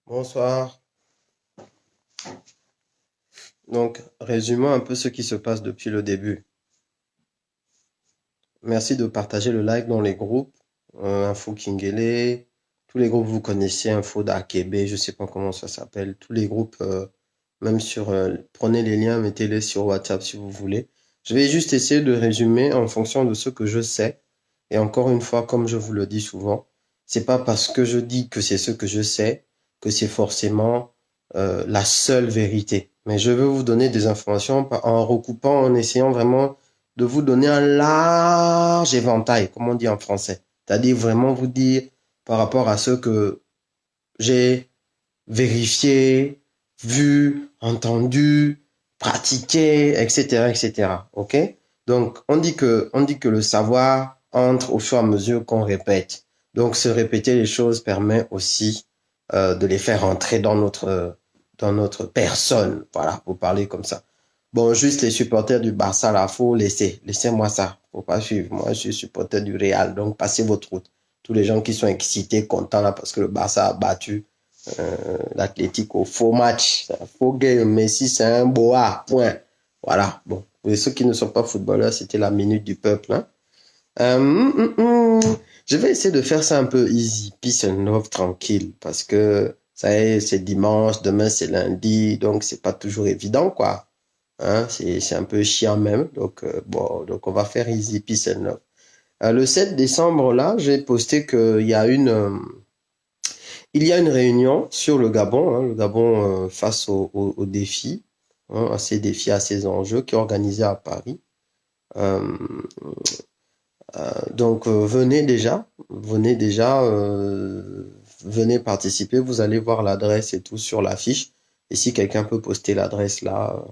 Bonsoir. Donc, résumons un peu ce qui se passe depuis le début. Merci de partager le live dans les groupes. Info Kingele, tous les groupes vous connaissez, Info d'Akebe, je sais pas comment ça s'appelle. Tous les groupes, même sur, prenez les liens, mettez-les sur WhatsApp si vous voulez. Je vais juste essayer de résumer en fonction de ce que je sais. Et encore une fois, comme je vous le dis souvent, c'est pas parce que je dis que c'est ce que je sais que c'est forcément la seule vérité. Mais je veux vous donner des informations en recoupant, en essayant vraiment de vous donner un large éventail, comme on dit en français. C'est-à-dire vraiment vous dire par rapport à ce que j'ai vérifié, vu, entendu, pratiqué, etc., etc. OK? Donc, on dit que le savoir entre au fur et à mesure qu'on répète. Donc, se répéter les choses permet aussi de les faire entrer dans notre personne. Voilà, vous parlez comme ça. Bon, juste les supporters du Barça, là, faut laisser. Laissez-moi ça. Faut pas suivre. Moi, je suis supporter du Real. Donc, passez votre route. Tous les gens qui sont excités, contents, là, parce que le Barça a battu l'Athletic au faux match. C'est un faux game. Messi, c'est un boa. Point. Voilà. Bon. Et ceux qui ne sont pas footballeurs, c'était la minute du peuple. Hein. Je vais essayer de faire ça un peu easy, peace and love, tranquille, parce que ça y est, c'est dimanche, demain c'est lundi, donc c'est pas toujours évident, quoi. Hein, c'est un peu chiant même. Donc, bon, donc on va faire easy, peace and love. Le 7 décembre, là, j'ai posté il y a une réunion sur le Gabon, hein, le Gabon face aux défis, hein, à ces défis, à ces enjeux, qui est organisé à Paris. Euh, donc venez participer. Vous allez voir l'adresse et tout sur l'affiche. Et si quelqu'un peut poster l'adresse là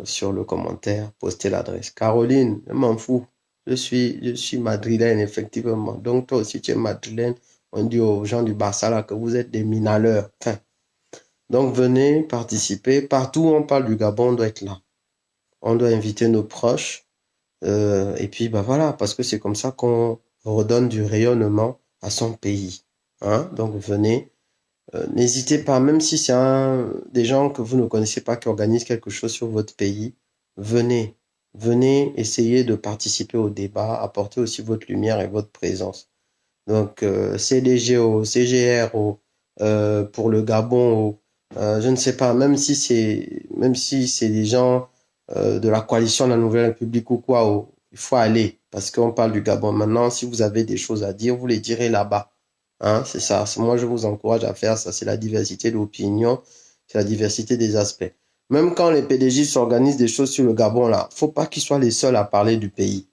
sur le commentaire, postez l'adresse. Caroline, je m'en fous. Je suis madrilène, effectivement. Donc, toi aussi, tu es madrilène. On dit aux gens du Barça là que vous êtes des minaleurs. Enfin, donc, venez participer. Partout où on parle du Gabon, on doit être là. On doit inviter nos proches. Et puis, bah voilà, parce que c'est comme ça qu'on redonne du rayonnement à son pays. Hein? Donc, venez. N'hésitez pas, même si c'est des gens que vous ne connaissez pas qui organisent quelque chose sur votre pays, venez. Venez essayer de participer au débat, apporter aussi votre lumière et votre présence. Donc, CDGO, CGRO, pour le Gabon, je ne sais pas, même si c'est des gens de la coalition de la Nouvelle République ou quoi, il faut aller, parce qu'on parle du Gabon. Maintenant, si vous avez des choses à dire, vous les direz là-bas. Hein, c'est ça. Moi, je vous encourage à faire ça. C'est la diversité d'opinion, c'est la diversité des aspects. Même quand les PDG s'organisent des choses sur le Gabon, là, faut pas qu'ils soient les seuls à parler du pays.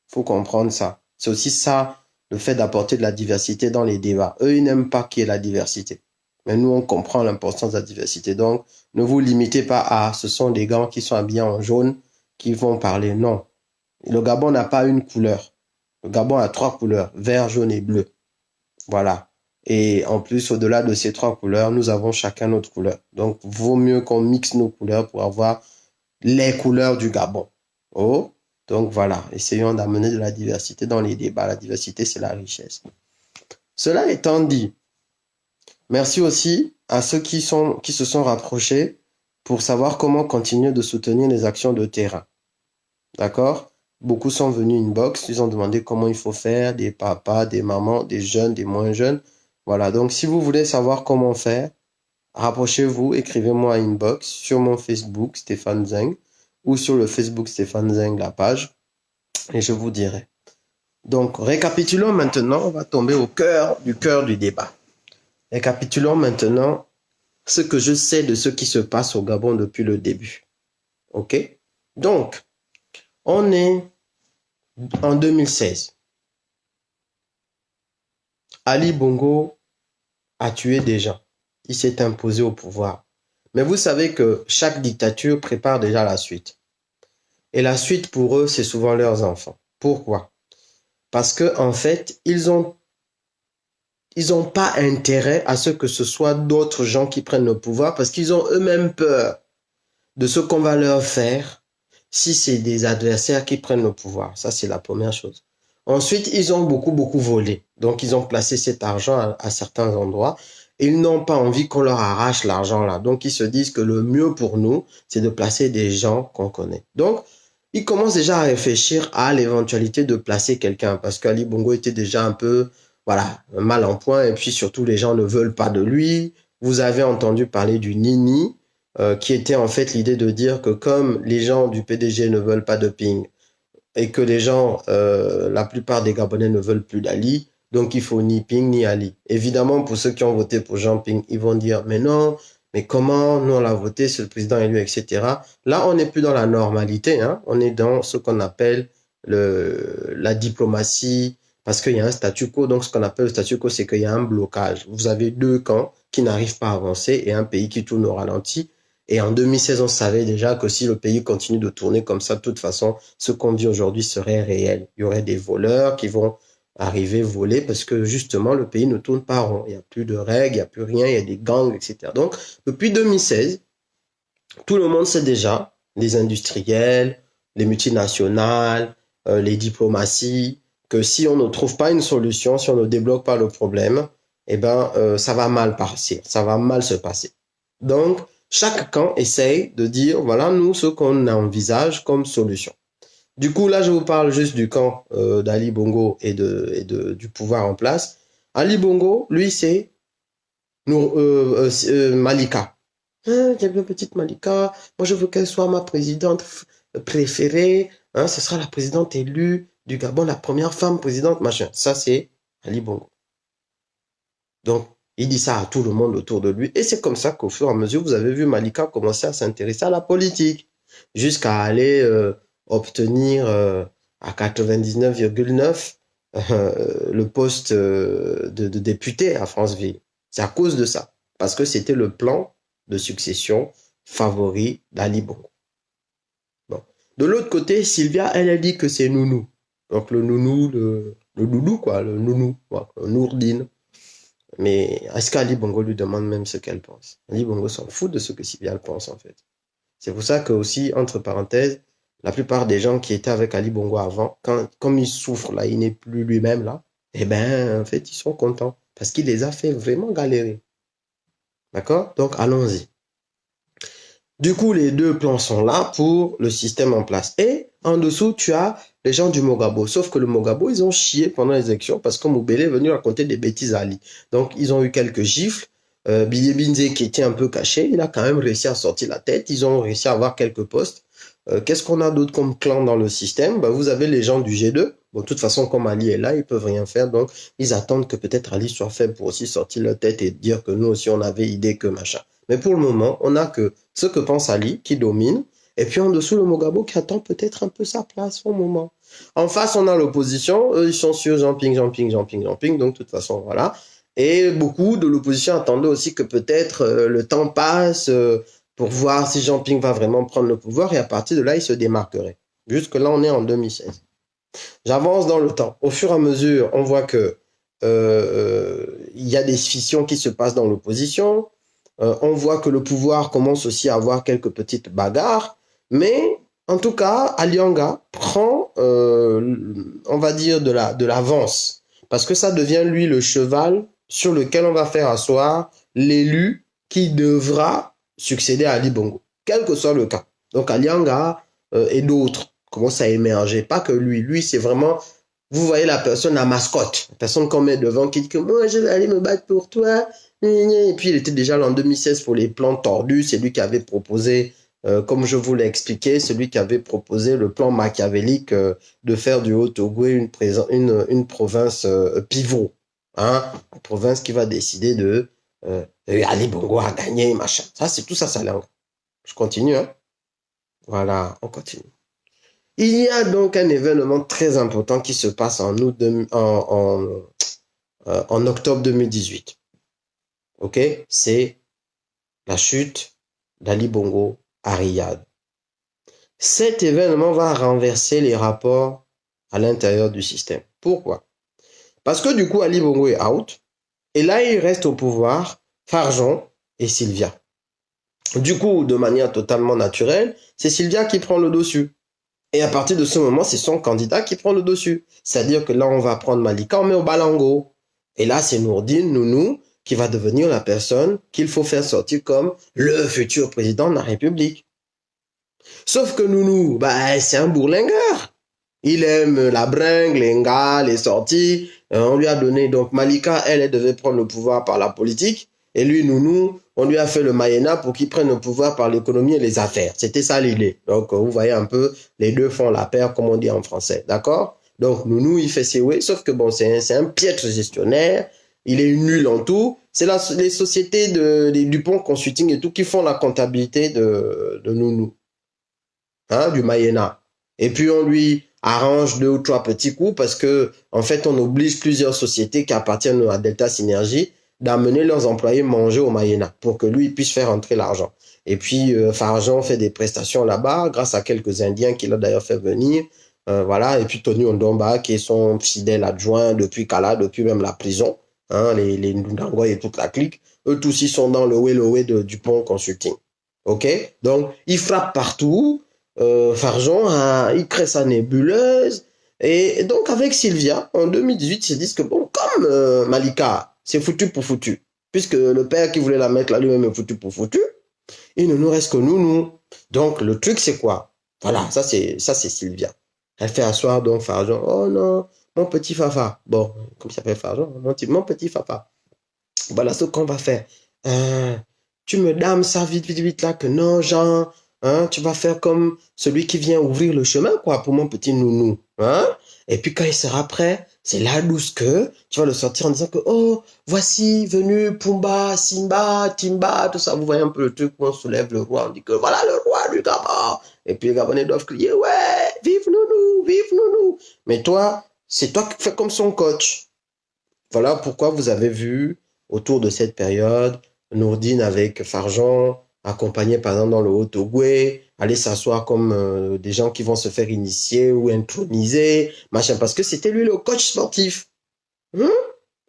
Faut comprendre ça. C'est aussi ça, le fait d'apporter de la diversité dans les débats. Eux, ils n'aiment pas qu'il y ait la diversité. Mais nous, on comprend l'importance de la diversité. Donc, ne vous limitez pas à ce sont des gars qui sont habillés en jaune qui vont parler. Non. Le Gabon n'a pas une couleur. Le Gabon a trois couleurs, vert, jaune et bleu. Voilà. Et en plus, au-delà de ces trois couleurs, nous avons chacun notre couleur. Donc, vaut mieux qu'on mixe nos couleurs pour avoir les couleurs du Gabon. Oh, donc voilà, essayons d'amener de la diversité dans les débats. La diversité, c'est la richesse. Cela étant dit, merci aussi à ceux qui se sont rapprochés pour savoir comment continuer de soutenir les actions de terrain. D'accord? Beaucoup sont venus inbox, ils ont demandé comment il faut faire, des papas, des mamans, des jeunes, des moins jeunes. Voilà, donc si vous voulez savoir comment faire, rapprochez-vous, écrivez-moi inbox sur mon Facebook, Stéphane Zeng, ou sur le Facebook Stéphane Zeng, la page, et je vous dirai. Donc, récapitulons maintenant, on va tomber au cœur du débat. Récapitulons maintenant ce que je sais de ce qui se passe au Gabon depuis le début. OK? Donc, on est en 2016. Ali Bongo a tué des gens. Il s'est imposé au pouvoir. Mais vous savez que chaque dictature prépare déjà la suite. Et la suite pour eux, c'est souvent leurs enfants. Pourquoi? Parce que en fait, ils ont pas intérêt à ce que ce soit d'autres gens qui prennent le pouvoir parce qu'ils ont eux-mêmes peur de ce qu'on va leur faire si c'est des adversaires qui prennent le pouvoir. Ça, c'est la première chose. Ensuite, ils ont beaucoup volé. Donc, ils ont placé cet argent à certains endroits. Ils n'ont pas envie qu'on leur arrache l'argent là. Donc, ils se disent que le mieux pour nous, c'est de placer des gens qu'on connaît. Donc, ils commencent déjà à réfléchir à l'éventualité de placer quelqu'un parce qu'Ali Bongo était déjà un peu, voilà, mal en point et puis surtout les gens ne veulent pas de lui. Vous avez entendu parler du Nini, qui était en fait l'idée de dire que comme les gens du PDG ne veulent pas de Ping et que les gens, la plupart des Gabonais ne veulent plus d'Ali, donc il faut ni Ping ni Ali. Évidemment, pour ceux qui ont voté pour Jean Ping, ils vont dire, mais non, mais comment, nous on l'a voté, c'est le président élu, etc. Là, on n'est plus dans la normalité, hein. On est dans ce qu'on appelle la diplomatie, parce qu'il y a un statu quo. Donc, ce qu'on appelle le statu quo, c'est qu'il y a un blocage. Vous avez deux camps qui n'arrivent pas à avancer et un pays qui tourne au ralenti. Et en 2016, on savait déjà que si le pays continue de tourner comme ça, de toute façon, ce qu'on dit aujourd'hui serait réel. Il y aurait des voleurs qui vont arriver voler parce que justement, le pays ne tourne pas rond. Il n'y a plus de règles, il n'y a plus rien, il y a des gangs, etc. Donc, depuis 2016, tout le monde sait déjà, les industriels, les multinationales, les diplomaties, que si on ne trouve pas une solution, si on ne débloque pas le problème, eh ben, ça va mal passer, ça va mal se passer. Donc, chaque camp essaye de dire, voilà, nous, ce qu'on envisage comme solution. Du coup, là, je vous parle juste du camp d'Ali Bongo et du pouvoir en place. Ali Bongo, lui, c'est Malika. Hein, il y a une petite Malika. Moi, je veux qu'elle soit ma présidente préférée. Hein, ce sera la présidente élue du Gabon, la première femme présidente, machin. Ça, c'est Ali Bongo. Donc, il dit ça à tout le monde autour de lui. Et c'est comme ça qu'au fur et à mesure, vous avez vu Malika commencer à s'intéresser à la politique. Jusqu'à aller obtenir à 99,9 le poste de député à Franceville. C'est à cause de ça. Parce que c'était le plan de succession favori d'Ali Bongo. Bon. De l'autre côté, Sylvia, elle a dit que c'est Nounou. Donc le Nounou, le Loulou, quoi, le Nounou, quoi, le Nourdine. Mais est-ce qu'Ali Bongo lui demande même ce qu'elle pense? Ali Bongo s'en fout de ce que Sylvia pense, en fait. C'est pour ça que aussi, entre parenthèses, la plupart des gens qui étaient avec Ali Bongo avant, comme il souffre là, il n'est plus lui-même là, eh ben, en fait, ils sont contents parce qu'il les a fait vraiment galérer. D'accord? Donc, allons-y. Du coup, les deux plans sont là pour le système en place. Et en dessous, tu as les gens du Mogabo. Sauf que le Mogabo, ils ont chié pendant les élections parce que Moubele est venu raconter des bêtises à Ali. Donc, ils ont eu quelques gifles. Billy Binze, qui était un peu caché, il a quand même réussi à sortir la tête. Ils ont réussi à avoir quelques postes. Qu'est-ce qu'on a d'autre comme clan dans le système? Vous avez les gens du G2. Bon, de toute façon, comme Ali est là, ils peuvent rien faire. Donc, ils attendent que peut-être Ali soit fait pour aussi sortir la tête et dire que nous aussi, on avait idée que machin. Mais pour le moment, on n'a que ce que pense Ali qui domine. Et puis en dessous, le Mogabo qui attend peut-être un peu sa place au moment. En face, on a l'opposition. Eux, ils sont sur Jean-Ping. Donc, de toute façon, voilà. Et beaucoup de l'opposition attendaient aussi que peut-être le temps passe pour voir si Jean-Ping va vraiment prendre le pouvoir. Et à partir de là, il se démarquerait. Jusque là, on est en 2016. J'avance dans le temps. Au fur et à mesure, on voit que il y a des scissions qui se passent dans l'opposition. On voit que le pouvoir commence aussi à avoir quelques petites bagarres. Mais en tout cas, Alianga prend, on va dire, de l'avance. Parce que ça devient, lui, le cheval sur lequel on va faire asseoir l'élu qui devra succéder à Ali Bongo, quel que soit le cas. Donc Alianga et d'autres commencent à émerger. Pas que lui. Lui, c'est vraiment, vous voyez la personne, la mascotte. La personne qu'on met devant qui dit que moi, je vais aller me battre pour toi. Et puis, il était déjà là en 2016 pour les plans tordus. C'est lui qui avait proposé, comme je vous l'ai expliqué, celui qui avait proposé le plan machiavélique de faire du Haut-Togo une province pivot. Hein, une province qui va décider de Ali Bongo a gagné, machin. Ça, c'est tout ça, sa langue. Je continue. Hein. Voilà, on continue. Il y a donc un événement très important qui se passe en octobre 2018. Ok, c'est la chute d'Ali Bongo à Riyad. Cet événement va renverser les rapports à l'intérieur du système. Pourquoi? Parce que du coup, Ali Bongo est out. Et là, il reste au pouvoir Farjon et Sylvia. Du coup, de manière totalement naturelle, c'est Sylvia qui prend le dessus. Et à partir de ce moment, c'est son candidat qui prend le dessus. C'est-à-dire que là, on va prendre Malika, on met au Balango. Et là, c'est Nourdine, Nounou, qui va devenir la personne qu'il faut faire sortir comme le futur président de la République. Sauf que Nounou, bah, c'est un bourlingueur. Il aime la bringue, les gars, les sorties. On lui a donné, donc Malika, elle devait prendre le pouvoir par la politique. Et lui, Nounou, on lui a fait le Mayena pour qu'il prenne le pouvoir par l'économie et les affaires. C'était ça l'idée. Donc, vous voyez un peu, les deux font la paire, comme on dit en français. D'accord? Donc, Nounou, il fait ses ouais, sauf que bon, c'est un piètre gestionnaire. Il est nul en tout. C'est les sociétés du Dupont Consulting et tout qui font la comptabilité de Nounou. Hein, du Mayena. Et puis, on lui arrange 2 ou 3 petits coups parce que, en fait, on oblige plusieurs sociétés qui appartiennent à Delta Synergie d'amener leurs employés manger au Mayena pour que lui puisse faire entrer l'argent. Et puis, Farjan fait des prestations là-bas grâce à quelques Indiens qu'il a d'ailleurs fait venir. Voilà. Et puis, Tony Ondomba, qui est son fidèle adjoint depuis Kala, depuis même la prison. Hein, les Ndangwa et toute la clique. Eux tous, ils sont dans le way de Dupont Consulting. OK? Donc, ils frappent partout. Farjon, il crée sa nébuleuse. Et donc, avec Sylvia, en 2018, ils se disent que, bon, comme Malika, c'est foutu pour foutu, puisque le père qui voulait la mettre là lui-même est foutu pour foutu, il ne nous reste que nous. Donc, le truc, c'est quoi? Voilà, ça, c'est Sylvia. Elle fait asseoir donc Farjon. Oh non, mon petit Fafa. Bon, comment il s'appelle Farjon? Mon petit Fafa. Voilà ce qu'on va faire. Tu me dames ça vite là, que non, Jean. Hein, tu vas faire comme celui qui vient ouvrir le chemin, quoi, pour mon petit nounou. Hein? Et puis quand il sera prêt, c'est là douce que tu vas le sortir en disant que, oh, voici venu Pumba, Simba, Timba, tout ça. Vous voyez un peu le truc où on soulève le roi, on dit que voilà le roi du Gabon. Et puis les Gabonais doivent crier, ouais, vive nounou, vive nounou. Mais toi, c'est toi qui fais comme son coach. Voilà pourquoi vous avez vu, autour de cette période, Nourdine avec Farjon, accompagné par exemple dans le Haut-Ogooué, aller s'asseoir comme des gens qui vont se faire initier ou introniser, machin, parce que c'était lui le coach sportif.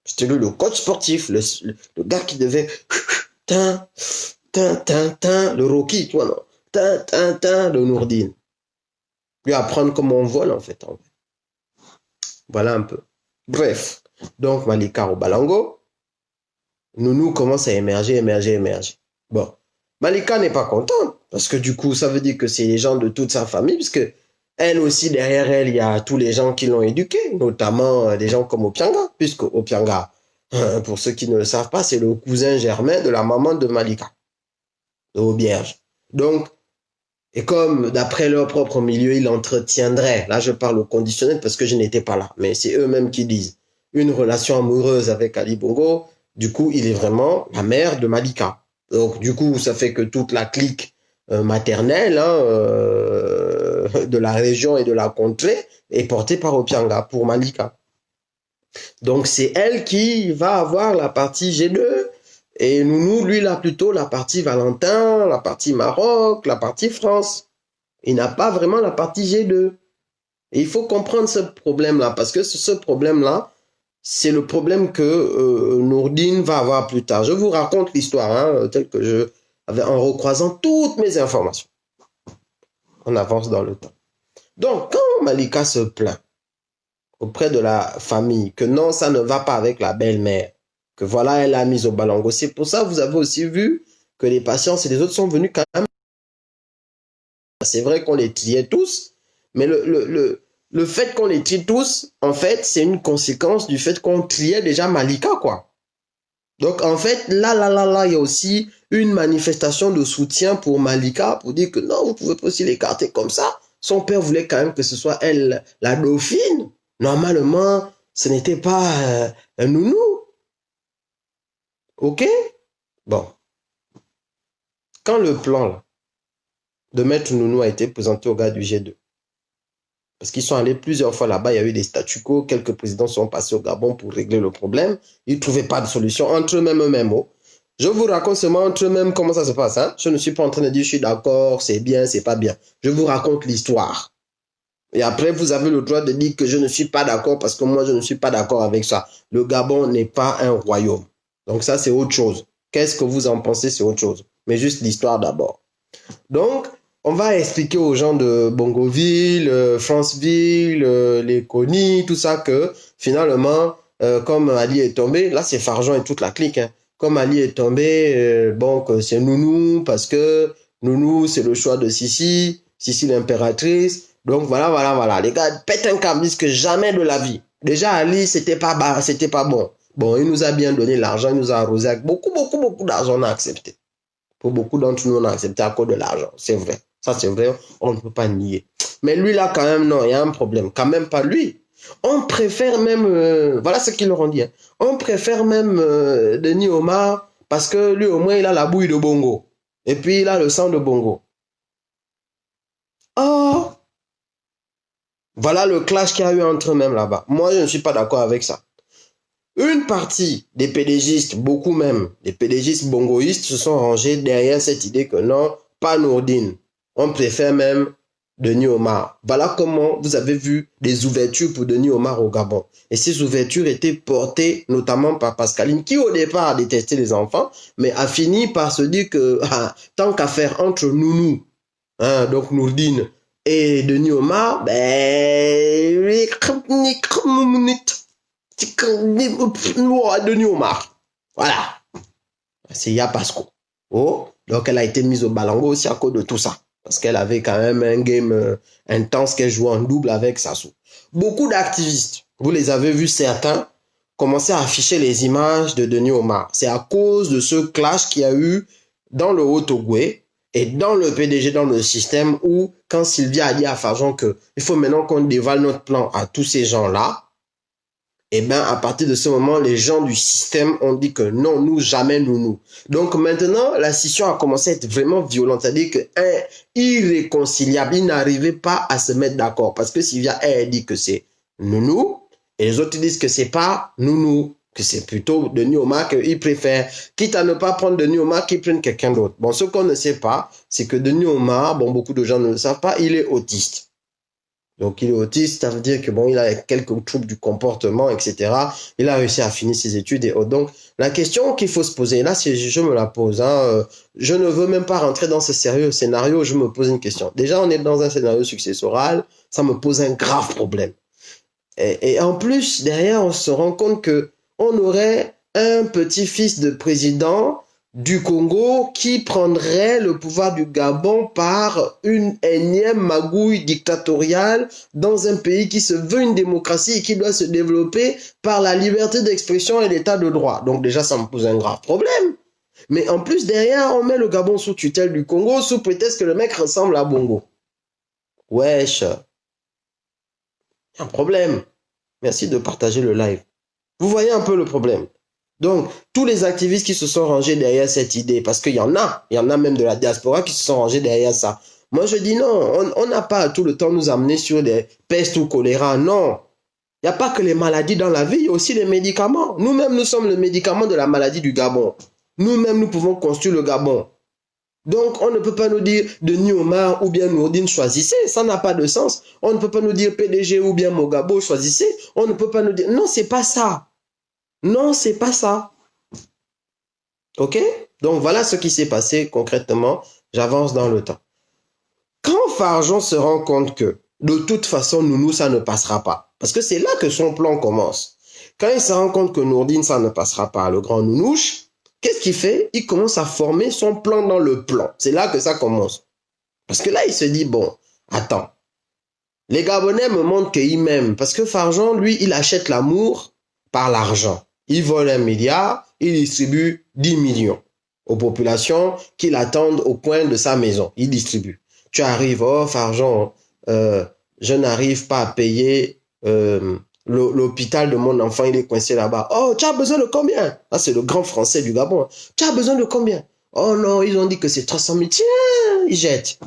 C'était lui le coach sportif, le gars qui devait le Rocky, toi non, de Nourdine. Lui apprendre comment on vole en fait. Voilà un peu. Bref, donc Malika au Balango, Nounou commence à émerger. Bon, Malika n'est pas contente, parce que du coup, ça veut dire que c'est les gens de toute sa famille, puisque elle aussi, derrière elle, il y a tous les gens qui l'ont éduquée, notamment des gens comme Opianga, puisque Opianga, pour ceux qui ne le savent pas, c'est le cousin germain de la maman de Malika, de Aubierge. Donc, et comme d'après leur propre milieu, ils entretiendraient, là je parle au conditionnel parce que je n'étais pas là, mais c'est eux-mêmes qui disent, une relation amoureuse avec Ali Bongo, du coup, il est vraiment la mère de Malika. Donc, du coup, ça fait que toute la clique maternelle de la région et de la contrée est portée par Opianga pour Malika. Donc, c'est elle qui va avoir la partie G2 et Nounou, lui, il a plutôt la partie Valentin, la partie Maroc, la partie France. Il n'a pas vraiment la partie G2. Et il faut comprendre ce problème-là, parce que ce problème-là, c'est le problème que Nourdine va avoir plus tard. Je vous raconte l'histoire, hein, telle que je avais en recroisant toutes mes informations. On avance dans le temps. Donc, quand Malika se plaint auprès de la famille que non, ça ne va pas avec la belle-mère, que voilà, elle a mis au Balango, c'est pour ça que vous avez aussi vu que les patients et les autres sont venus quand même. C'est vrai qu'on les triait tous, mais le fait qu'on les trie tous, en fait, c'est une conséquence du fait qu'on triait déjà Malika, quoi. Donc, en fait, là, il y a aussi une manifestation de soutien pour Malika, pour dire que non, vous pouvez pas aussi l'écarter comme ça. Son père voulait quand même que ce soit elle, la dauphine. Normalement, ce n'était pas un nounou. OK? Bon. Quand le plan là, de mettre nounou a été présenté aux gars du G2, parce qu'ils sont allés plusieurs fois là-bas, il y a eu des statu quo, quelques présidents sont passés au Gabon pour régler le problème, ils ne trouvaient pas de solution entre eux-mêmes mots. Je vous raconte seulement entre eux-mêmes comment ça se passe. Hein? Je ne suis pas en train de dire je suis d'accord, c'est bien, c'est pas bien. Je vous raconte l'histoire. Et après, vous avez le droit de dire que je ne suis pas d'accord parce que moi, je ne suis pas d'accord avec ça. Le Gabon n'est pas un royaume. Donc ça, c'est autre chose. Qu'est-ce que vous en pensez, c'est autre chose. Mais juste l'histoire d'abord. Donc, on va expliquer aux gens de Bongoville, Franceville, les Coni, tout ça, que finalement, comme Ali est tombé, là c'est Farjon et toute la clique. Hein. comme Ali est tombé, bon, que c'est Nounou, parce que Nounou, c'est le choix de Sissi, Sissi l'impératrice. Donc voilà. Les gars pètent un câble, disent que jamais de la vie. Déjà, Ali, c'était pas bon. Bon, il nous a bien donné l'argent, il nous a arrosé avec beaucoup d'argent, on a accepté. Pour beaucoup d'entre nous, on a accepté à cause de l'argent. C'est vrai. Ça, c'est vrai, on ne peut pas nier. Mais lui, là, quand même, non, il y a un problème. Quand même pas lui. On préfère même, voilà ce qu'ils leur ont dit, hein. On préfère même Denis Omar parce que lui, au moins, il a la bouille de Bongo. Et puis, il a le sang de Bongo. Oh, voilà le clash qu'il y a eu entre eux-mêmes là-bas. Moi, je ne suis pas d'accord avec ça. Une partie des pédégistes, beaucoup même, des pédégistes bongoïstes se sont rangés derrière cette idée que non, pas Nourdine. On préfère même Denis Omar. Voilà comment vous avez vu des ouvertures pour Denis Omar au Gabon. Et ces ouvertures étaient portées notamment par Pascaline, qui au départ détestait les enfants, mais a fini par se dire que tant qu'à faire entre Nounou, hein, donc Nourdine, et Denis Omar, ben, Denis Omar. Voilà. C'est Yapasco. Oh, donc elle a été mise au balango aussi à cause de tout ça. Parce qu'elle avait quand même un game intense qu'elle jouait en double avec Sassou. Beaucoup d'activistes, vous les avez vus certains, commencer à afficher les images de Denis Omar. C'est à cause de ce clash qu'il y a eu dans le Haut-Ogooué et dans le PDG, dans le système où, quand Sylvia a dit à Farjon qu'il faut maintenant qu'on dévoile notre plan à tous ces gens-là, et bien, à partir de ce moment, les gens du système ont dit que non, nous, jamais nous. Donc maintenant, la scission a commencé à être vraiment violente. C'est-à-dire que, irréconciliable, ils n'arrivaient pas à se mettre d'accord. Parce que Sylvia, elle dit que c'est nounou, et les autres disent que c'est pas nounou, que c'est plutôt Denis Omar qu'ils préfèrent. Quitte à ne pas prendre Denis Omar, qu'ils prennent quelqu'un d'autre. Bon, ce qu'on ne sait pas, c'est que Denis Omar, bon, beaucoup de gens ne le savent pas, il est autiste. Donc, il est autiste, ça veut dire que bon, il a quelques troubles du comportement, etc. Il a réussi à finir ses études et autres. Donc, la question qu'il faut se poser, là, je me la pose, hein, je ne veux même pas rentrer dans ce sérieux scénario, je me pose une question. Déjà, on est dans un scénario successoral, ça me pose un grave problème. Et en plus, derrière, on se rend compte que on aurait un petit-fils de président du Congo qui prendrait le pouvoir du Gabon par une énième magouille dictatoriale dans un pays qui se veut une démocratie et qui doit se développer par la liberté d'expression et l'état de droit. Donc déjà, ça me pose un grave problème. Mais en plus, derrière, on met le Gabon sous tutelle du Congo sous prétexte que le mec ressemble à Bongo. Wesh, un problème. Merci de partager le live. Vous voyez un peu le problème. Donc, tous les activistes qui se sont rangés derrière cette idée, parce qu'il y en a même de la diaspora qui se sont rangés derrière ça. Moi, je dis non, on n'a pas tout le temps nous amener sur des pestes ou choléra, non. Il n'y a pas que les maladies dans la vie, il y a aussi les médicaments. Nous-mêmes, nous sommes le médicament de la maladie du Gabon. Nous-mêmes, nous pouvons construire le Gabon. Donc, on ne peut pas nous dire Denis Omar ou bien Nourdine, choisissez. Ça n'a pas de sens. On ne peut pas nous dire PDG ou bien Mogabo, choisissez. On ne peut pas nous dire... Non, c'est pas ça. Non, c'est pas ça. Ok? Donc, voilà ce qui s'est passé concrètement. J'avance dans le temps. Quand Farjon se rend compte que, de toute façon, Nounou, ça ne passera pas. Parce que c'est là que son plan commence. Quand il se rend compte que Nourdine, ça ne passera pas, le grand Nounouche, qu'est-ce qu'il fait? Il commence à former son plan dans le plan. C'est là que ça commence. Parce que là, il se dit, bon, attends. Les Gabonais me montrent qu'ils m'aiment. Parce que Farjon, lui, il achète l'amour par l'argent. Il vole 1 milliard, il distribue 10 millions aux populations qui l'attendent au coin de sa maison. Il distribue. Tu arrives, oh, Farjon, je n'arrive pas à payer l'hôpital de mon enfant, il est coincé là-bas. Oh, tu as besoin de combien? Ah, c'est le grand français du Gabon. Tu as besoin de combien? Oh non, ils ont dit que c'est 300 000. Tiens, il jette.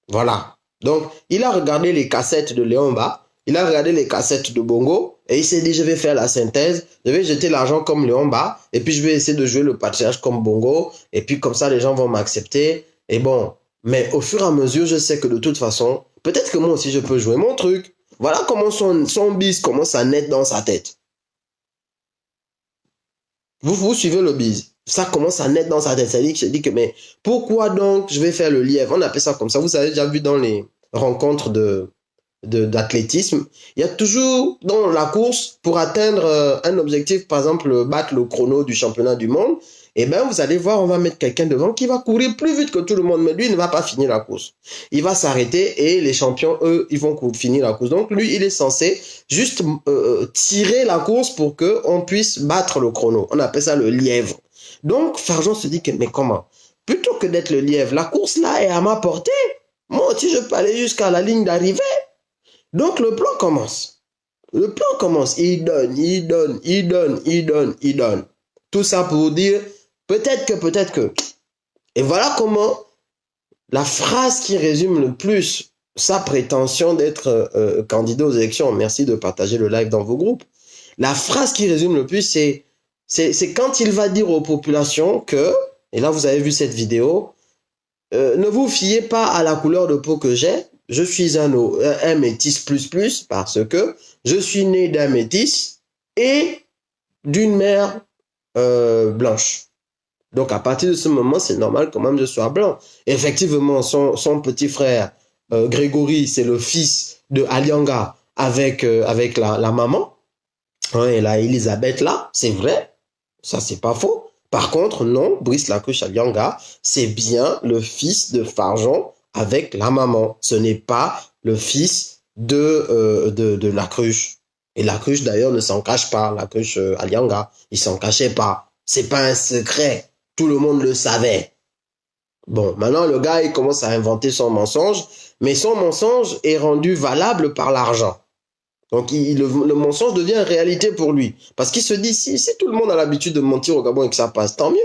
Voilà. Donc, il a regardé les cassettes de Léomba, il a regardé les cassettes de Bongo, et il s'est dit, je vais faire la synthèse, je vais jeter l'argent comme Léomba, et puis je vais essayer de jouer le patriarche comme Bongo, et puis comme ça, les gens vont m'accepter. Et bon, mais au fur et à mesure, je sais que de toute façon, peut-être que moi aussi, je peux jouer mon truc. Voilà comment son bise commence à naître dans sa tête. Vous suivez le bise. Ça commence à naître dans sa tête. C'est-à-dire que je dis que, mais pourquoi donc je vais faire le lièvre? On appelle ça comme ça. Vous avez déjà vu dans les rencontres de d'athlétisme, il y a toujours dans la course, pour atteindre un objectif, par exemple, battre le chrono du championnat du monde, eh ben, vous allez voir, on va mettre quelqu'un devant qui va courir plus vite que tout le monde, mais lui, il ne va pas finir la course. Il va s'arrêter et les champions, eux, ils vont finir la course. Donc, lui, il est censé juste tirer la course pour qu'on puisse battre le chrono. On appelle ça le lièvre. Donc, Farjon se dit que, mais comment? Plutôt que d'être le lièvre, la course là est à ma portée. Moi aussi, je peux aller jusqu'à la ligne d'arrivée. Donc, le plan commence. Le plan commence. Il donne, il donne, il donne, il donne, il donne. Tout ça pour dire, peut-être que, peut-être que. Et voilà comment la phrase qui résume le plus sa prétention d'être candidat aux élections, merci de partager le live dans vos groupes, la phrase qui résume le plus, c'est quand il va dire aux populations que, et là vous avez vu cette vidéo, ne vous fiez pas à la couleur de peau que j'ai, je suis un métis plus parce que je suis né d'un métis et d'une mère blanche. Donc, à partir de ce moment, c'est normal quand même je sois blanc. Effectivement, son petit frère, Grégory, c'est le fils de Alianga avec la maman. Hein, et la Elisabeth là, c'est vrai. Ça, c'est pas faux. Par contre, non, Brice Lacruche Alianga, c'est bien le fils de Farjon avec la maman. Ce n'est pas le fils de Lacruche. Et Lacruche, d'ailleurs, ne s'en cache pas. Lacruche Alianga, il s'en cachait pas. C'est pas un secret. Tout le monde le savait. Bon, maintenant, le gars, il commence à inventer son mensonge, mais son mensonge est rendu valable par l'argent. Donc, le mensonge devient réalité pour lui. Parce qu'il se dit, si tout le monde a l'habitude de mentir au Gabon et que ça passe, tant mieux.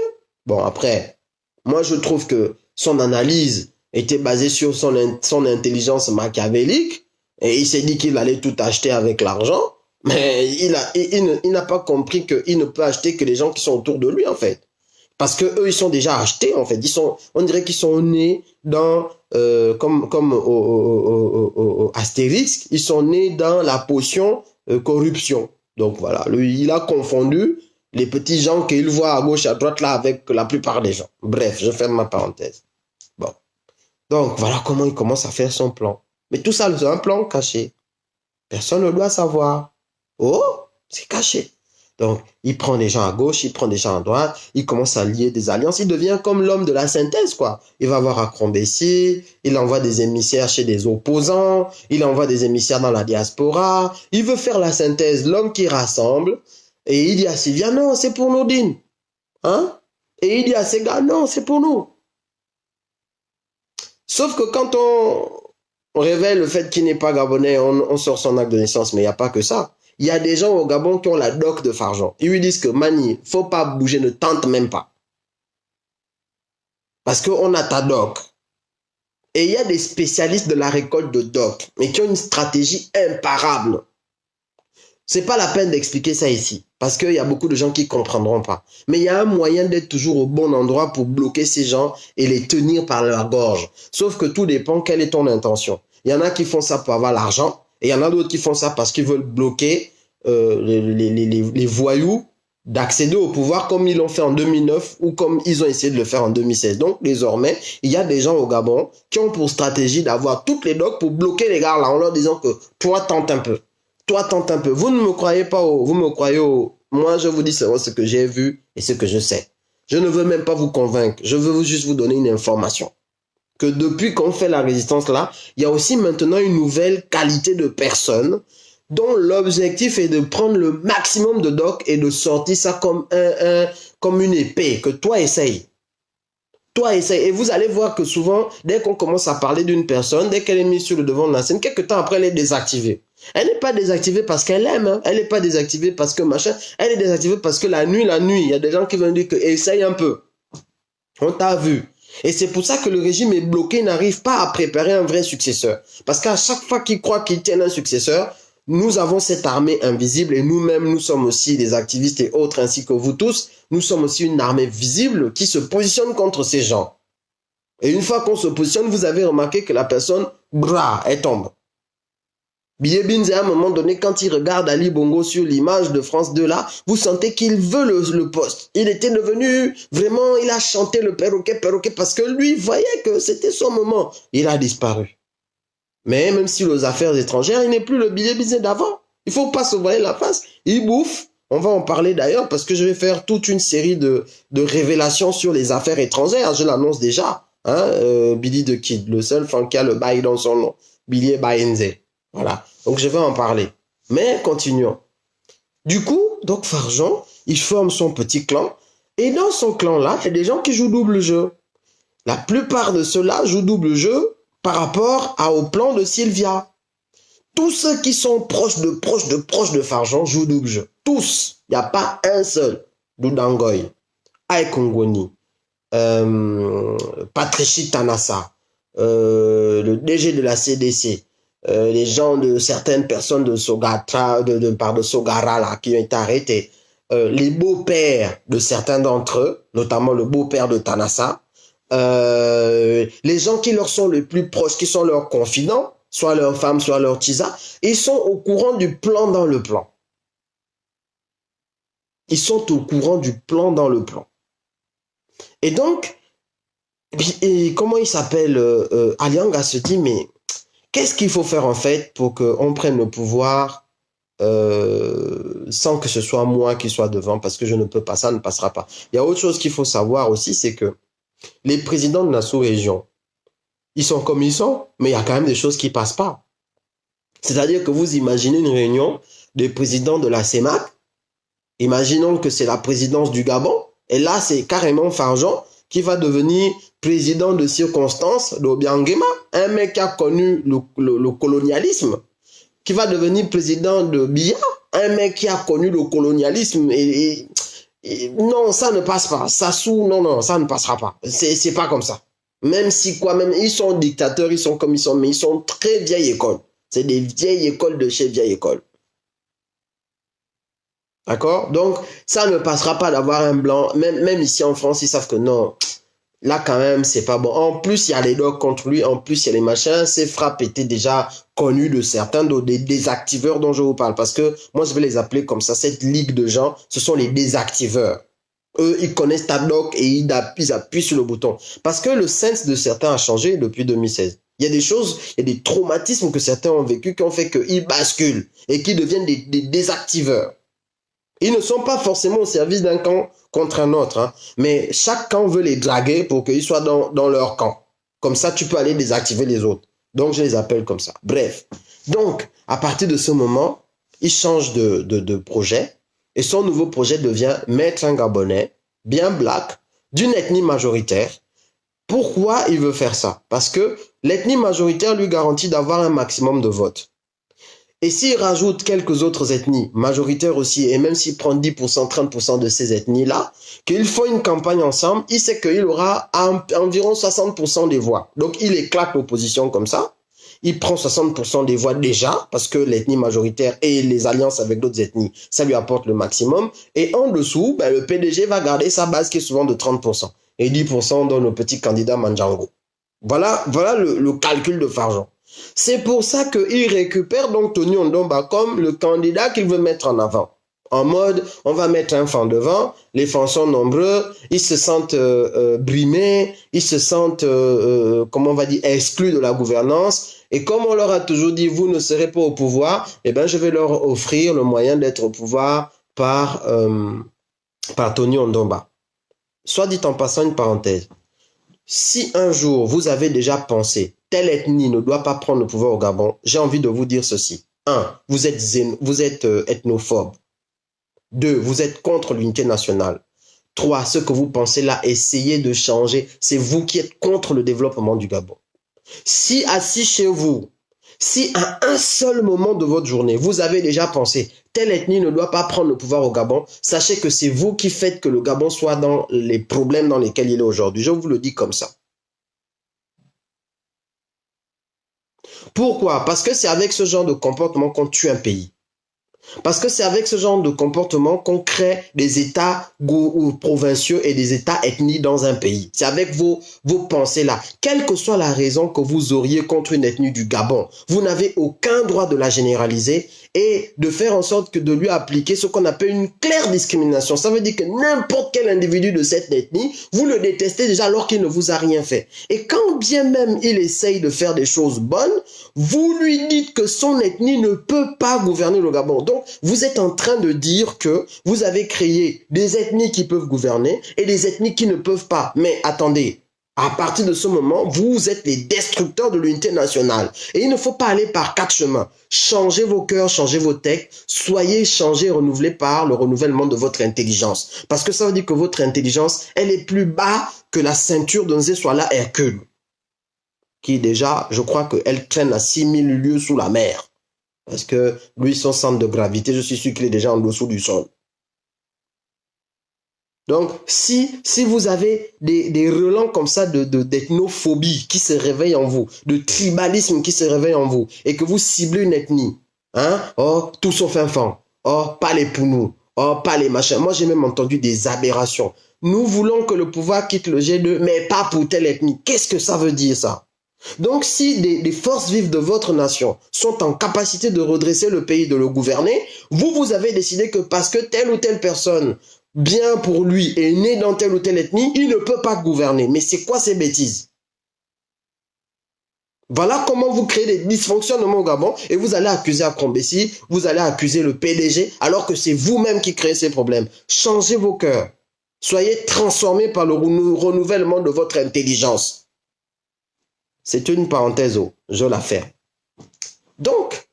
Bon, après, moi, je trouve que son analyse était basée sur son intelligence machiavélique, et il s'est dit qu'il allait tout acheter avec l'argent, mais il n'a pas compris qu'il ne peut acheter que les gens qui sont autour de lui, en fait. Parce que eux, ils sont déjà achetés, en fait. On dirait qu'ils sont nés dans, comme au Astérix, ils sont nés dans la potion corruption. Donc voilà, lui, il a confondu les petits gens qu'il voit à gauche, à droite, là, avec la plupart des gens. Bref, je ferme ma parenthèse. Bon. Donc voilà comment il commence à faire son plan. Mais tout ça, c'est un plan caché. Personne ne doit savoir. Oh, c'est caché. Donc, il prend des gens à gauche, il prend des gens à droite, il commence à lier des alliances, il devient comme l'homme de la synthèse, quoi. Il va voir Akron-Bessie, il envoie des émissaires chez des opposants, il envoie des émissaires dans la diaspora, il veut faire la synthèse, l'homme qui rassemble, et il dit à Sylvia, non, c'est pour Nodine. Hein? Et il dit à ces gars, non, c'est pour nous. Sauf que quand on révèle le fait qu'il n'est pas gabonais, on sort son acte de naissance, mais il n'y a pas que ça. Il y a des gens au Gabon qui ont la doc de Farjon. Ils lui disent que Mani, faut pas bouger, ne tente même pas. Parce qu'on a ta doc. Et il y a des spécialistes de la récolte de doc, mais qui ont une stratégie imparable. C'est pas la peine d'expliquer ça ici, parce qu'il y a beaucoup de gens qui comprendront pas. Mais il y a un moyen d'être toujours au bon endroit pour bloquer ces gens et les tenir par la gorge. Sauf que tout dépend quelle est ton intention. Il y en a qui font ça pour avoir l'argent, et il y en a d'autres qui font ça parce qu'ils veulent bloquer les voyous d'accéder au pouvoir comme ils l'ont fait en 2009 ou comme ils ont essayé de le faire en 2016. Donc désormais, il y a des gens au Gabon qui ont pour stratégie d'avoir toutes les docs pour bloquer les gars là en leur disant que toi tente un peu. Toi tente un peu. Vous ne me croyez pas, vous me croyez. Moi je vous dis c'est ce que j'ai vu et ce que je sais. Je ne veux même pas vous convaincre, je veux juste vous donner une information. Que depuis qu'on fait la résistance là, il y a aussi maintenant une nouvelle qualité de personnes dont l'objectif est de prendre le maximum de doc et de sortir ça comme une épée, que toi essaye. Toi essaye. Et vous allez voir que souvent, dès qu'on commence à parler d'une personne, dès qu'elle est mise sur le devant de la scène, quelques temps après, elle est désactivée. Elle n'est pas désactivée parce qu'elle aime, hein. Elle n'est pas désactivée parce que machin, elle est désactivée parce que la nuit, il y a des gens qui vont dire que essaye un peu. On t'a vu. Et c'est pour ça que le régime est bloqué, il n'arrive pas à préparer un vrai successeur. Parce qu'à chaque fois qu'il croit qu'il tient un successeur, nous avons cette armée invisible et nous-mêmes, nous sommes aussi des activistes et autres, ainsi que vous tous, nous sommes aussi une armée visible qui se positionne contre ces gens. Et une fois qu'on se positionne, vous avez remarqué que la personne, elle tombe. Billet Binz, à un moment donné, quand il regarde Ali Bongo sur l'image de France 2 là, vous sentez qu'il veut le poste. Il était devenu, vraiment, il a chanté le perroquet, parce que lui voyait que c'était son moment. Il a disparu. Mais même si les affaires étrangères, il n'est plus le billet business d'avant. Il faut pas se voiler la face. Il bouffe. On va en parler d'ailleurs parce que je vais faire toute une série de révélations sur les affaires étrangères. Je l'annonce déjà. Hein, Billy the Kid, le seul fan qui a le bail dans son nom. Billy Bayenze. Voilà. Donc je vais en parler. Mais continuons. Du coup, donc Farjon, il forme son petit clan. Et dans son clan-là, il y a des gens qui jouent double jeu. La plupart de ceux-là jouent double jeu par rapport au plan de Sylvia. Tous ceux qui sont proches de Farjon jouent double jeu. Tous. Il n'y a pas un seul. Doudangoy, Aekongoni, Patrici Tanassa, le DG de la CDC, les gens de certaines personnes de Sogatra, de Sogara là, qui ont été arrêtés, les beaux-pères de certains d'entre eux, notamment le beau-père de Tanassa, les gens qui leur sont les plus proches, qui sont leurs confidents, soit leur femme, soit leur tisa, ils sont au courant du plan dans le plan. Ils sont au courant du plan dans le plan. Et donc, comment il s'appelle Alianga se dit, mais qu'est-ce qu'il faut faire en fait pour qu'on prenne le pouvoir sans que ce soit moi qui soit devant, parce que je ne peux pas, ça ne passera pas. Il y a autre chose qu'il faut savoir aussi, c'est que les présidents de la sous-région, ils sont comme ils sont, mais il y a quand même des choses qui ne passent pas. C'est-à-dire que vous imaginez une réunion des présidents de la CEMAC, imaginons que c'est la présidence du Gabon, et là c'est carrément Farjon qui va devenir président de circonstance d'Obiangema, un mec qui a connu le colonialisme, qui va devenir président de Biya, un mec qui a connu le colonialisme, et non, ça ne passe pas. Sassou, non, ça ne passera pas. C'est pas comme ça. Même si quoi, même ils sont dictateurs, ils sont comme ils sont, mais ils sont très vieille école. C'est des vieilles écoles de chez vieille école. D'accord? Donc, ça ne passera pas d'avoir un blanc. Même ici en France, ils savent que non. Là, quand même, c'est pas bon. En plus, il y a les docs contre lui. En plus, il y a les machins. Ces frappes étaient déjà connues de certains des désactiveurs dont je vous parle. Parce que moi, je vais les appeler comme ça. Cette ligue de gens, ce sont les désactiveurs. Eux, ils connaissent ta doc et ils appuient sur le bouton. Parce que le sens de certains a changé depuis 2016. Il y a des choses, il y a des traumatismes que certains ont vécu qui ont fait qu'ils basculent et qui deviennent des désactiveurs. Ils ne sont pas forcément au service d'un camp contre un autre, hein, mais chaque camp veut les draguer pour qu'ils soient dans leur camp. Comme ça, tu peux aller désactiver les autres. Donc, je les appelle comme ça. Bref. Donc, à partir de ce moment, il change de projet et son nouveau projet devient mettre un Gabonais, bien black, d'une ethnie majoritaire. Pourquoi il veut faire ça? Parce que l'ethnie majoritaire lui garantit d'avoir un maximum de votes. Et s'il rajoute quelques autres ethnies, majoritaires aussi, et même s'il prend 10%, 30% de ces ethnies-là, qu'ils font une campagne ensemble, il sait qu'il aura environ 60% des voix. Donc, il éclate l'opposition comme ça. Il prend 60% des voix déjà, parce que l'ethnie majoritaire et les alliances avec d'autres ethnies, ça lui apporte le maximum. Et en dessous, ben, le PDG va garder sa base qui est souvent de 30%. Et 10% dans le petit candidat Mandjango. Voilà le calcul de Farjon. C'est pour ça qu'il récupère donc Tony Ondomba comme le candidat qu'il veut mettre en avant. En mode, on va mettre un fan devant, les fans sont nombreux, ils se sentent brimés, ils se sentent, comment on va dire, exclus de la gouvernance. Et comme on leur a toujours dit, vous ne serez pas au pouvoir, eh ben, je vais leur offrir le moyen d'être au pouvoir par Tony Ondomba. Soit dit en passant une parenthèse. Si un jour vous avez déjà pensé telle ethnie ne doit pas prendre le pouvoir au Gabon, j'ai envie de vous dire ceci. 1. Vous êtes ethnophobe. 2. Vous êtes contre l'unité nationale. 3. Ce que vous pensez là, essayez de changer. C'est vous qui êtes contre le développement du Gabon. Si assis chez vous, si à un seul moment de votre journée, vous avez déjà pensé telle ethnie ne doit pas prendre le pouvoir au Gabon, sachez que c'est vous qui faites que le Gabon soit dans les problèmes dans lesquels il est aujourd'hui. Je vous le dis comme ça. Pourquoi? Parce que c'est avec ce genre de comportement qu'on tue un pays. Parce que c'est avec ce genre de comportement qu'on crée des États provinciaux et des États ethniques dans un pays. C'est avec vos pensées-là. Quelle que soit la raison que vous auriez contre une ethnie du Gabon, vous n'avez aucun droit de la généraliser et de faire en sorte que de lui appliquer ce qu'on appelle une claire discrimination. Ça veut dire que n'importe quel individu de cette ethnie, vous le détestez déjà alors qu'il ne vous a rien fait. Et quand bien même il essaye de faire des choses bonnes, vous lui dites que son ethnie ne peut pas gouverner le Gabon. Donc, vous êtes en train de dire que vous avez créé des ethnies qui peuvent gouverner et des ethnies qui ne peuvent pas. Mais attendez, à partir de ce moment, vous êtes les destructeurs de l'unité nationale. Et il ne faut pas aller par 4 chemins. Changez vos cœurs, changez vos textes, soyez changés et renouvelés par le renouvellement de votre intelligence. Parce que ça veut dire que votre intelligence, elle est plus bas que la ceinture de Nzé-Swala Hercule, qui déjà, je crois qu'elle traîne à 6000 lieues sous la mer. Parce que lui, son centre de gravité, je suis sûr qu'il est déjà en dessous du sol. Donc, si vous avez des relents comme ça d'ethnophobie qui se réveillent en vous, de tribalisme qui se réveille en vous, et que vous ciblez une ethnie, hein, oh, tout sauf enfant, oh, pas les Pounous, oh, pas les machins. Moi, j'ai même entendu des aberrations. Nous voulons que le pouvoir quitte le G2, mais pas pour telle ethnie. Qu'est-ce que ça veut dire, ça? Donc, si des forces vives de votre nation sont en capacité de redresser le pays, de le gouverner, vous avez décidé que parce que telle ou telle personne, bien pour lui, est né dans telle ou telle ethnie, il ne peut pas gouverner. Mais c'est quoi ces bêtises? Voilà comment vous créez des dysfonctionnements au Gabon et vous allez accuser Akombessi, vous allez accuser le PDG, alors que c'est vous-même qui créez ces problèmes. Changez vos cœurs. Soyez transformés par le renouvellement de votre intelligence. C'est une parenthèse, je la ferme. Donc,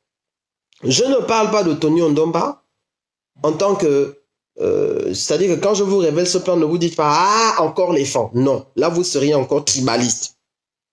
je ne parle pas de Tony Ndomba en tant que... c'est-à-dire que quand je vous révèle ce plan, ne vous dites pas « Ah, encore les fonds ». Non, là, vous seriez encore tribaliste.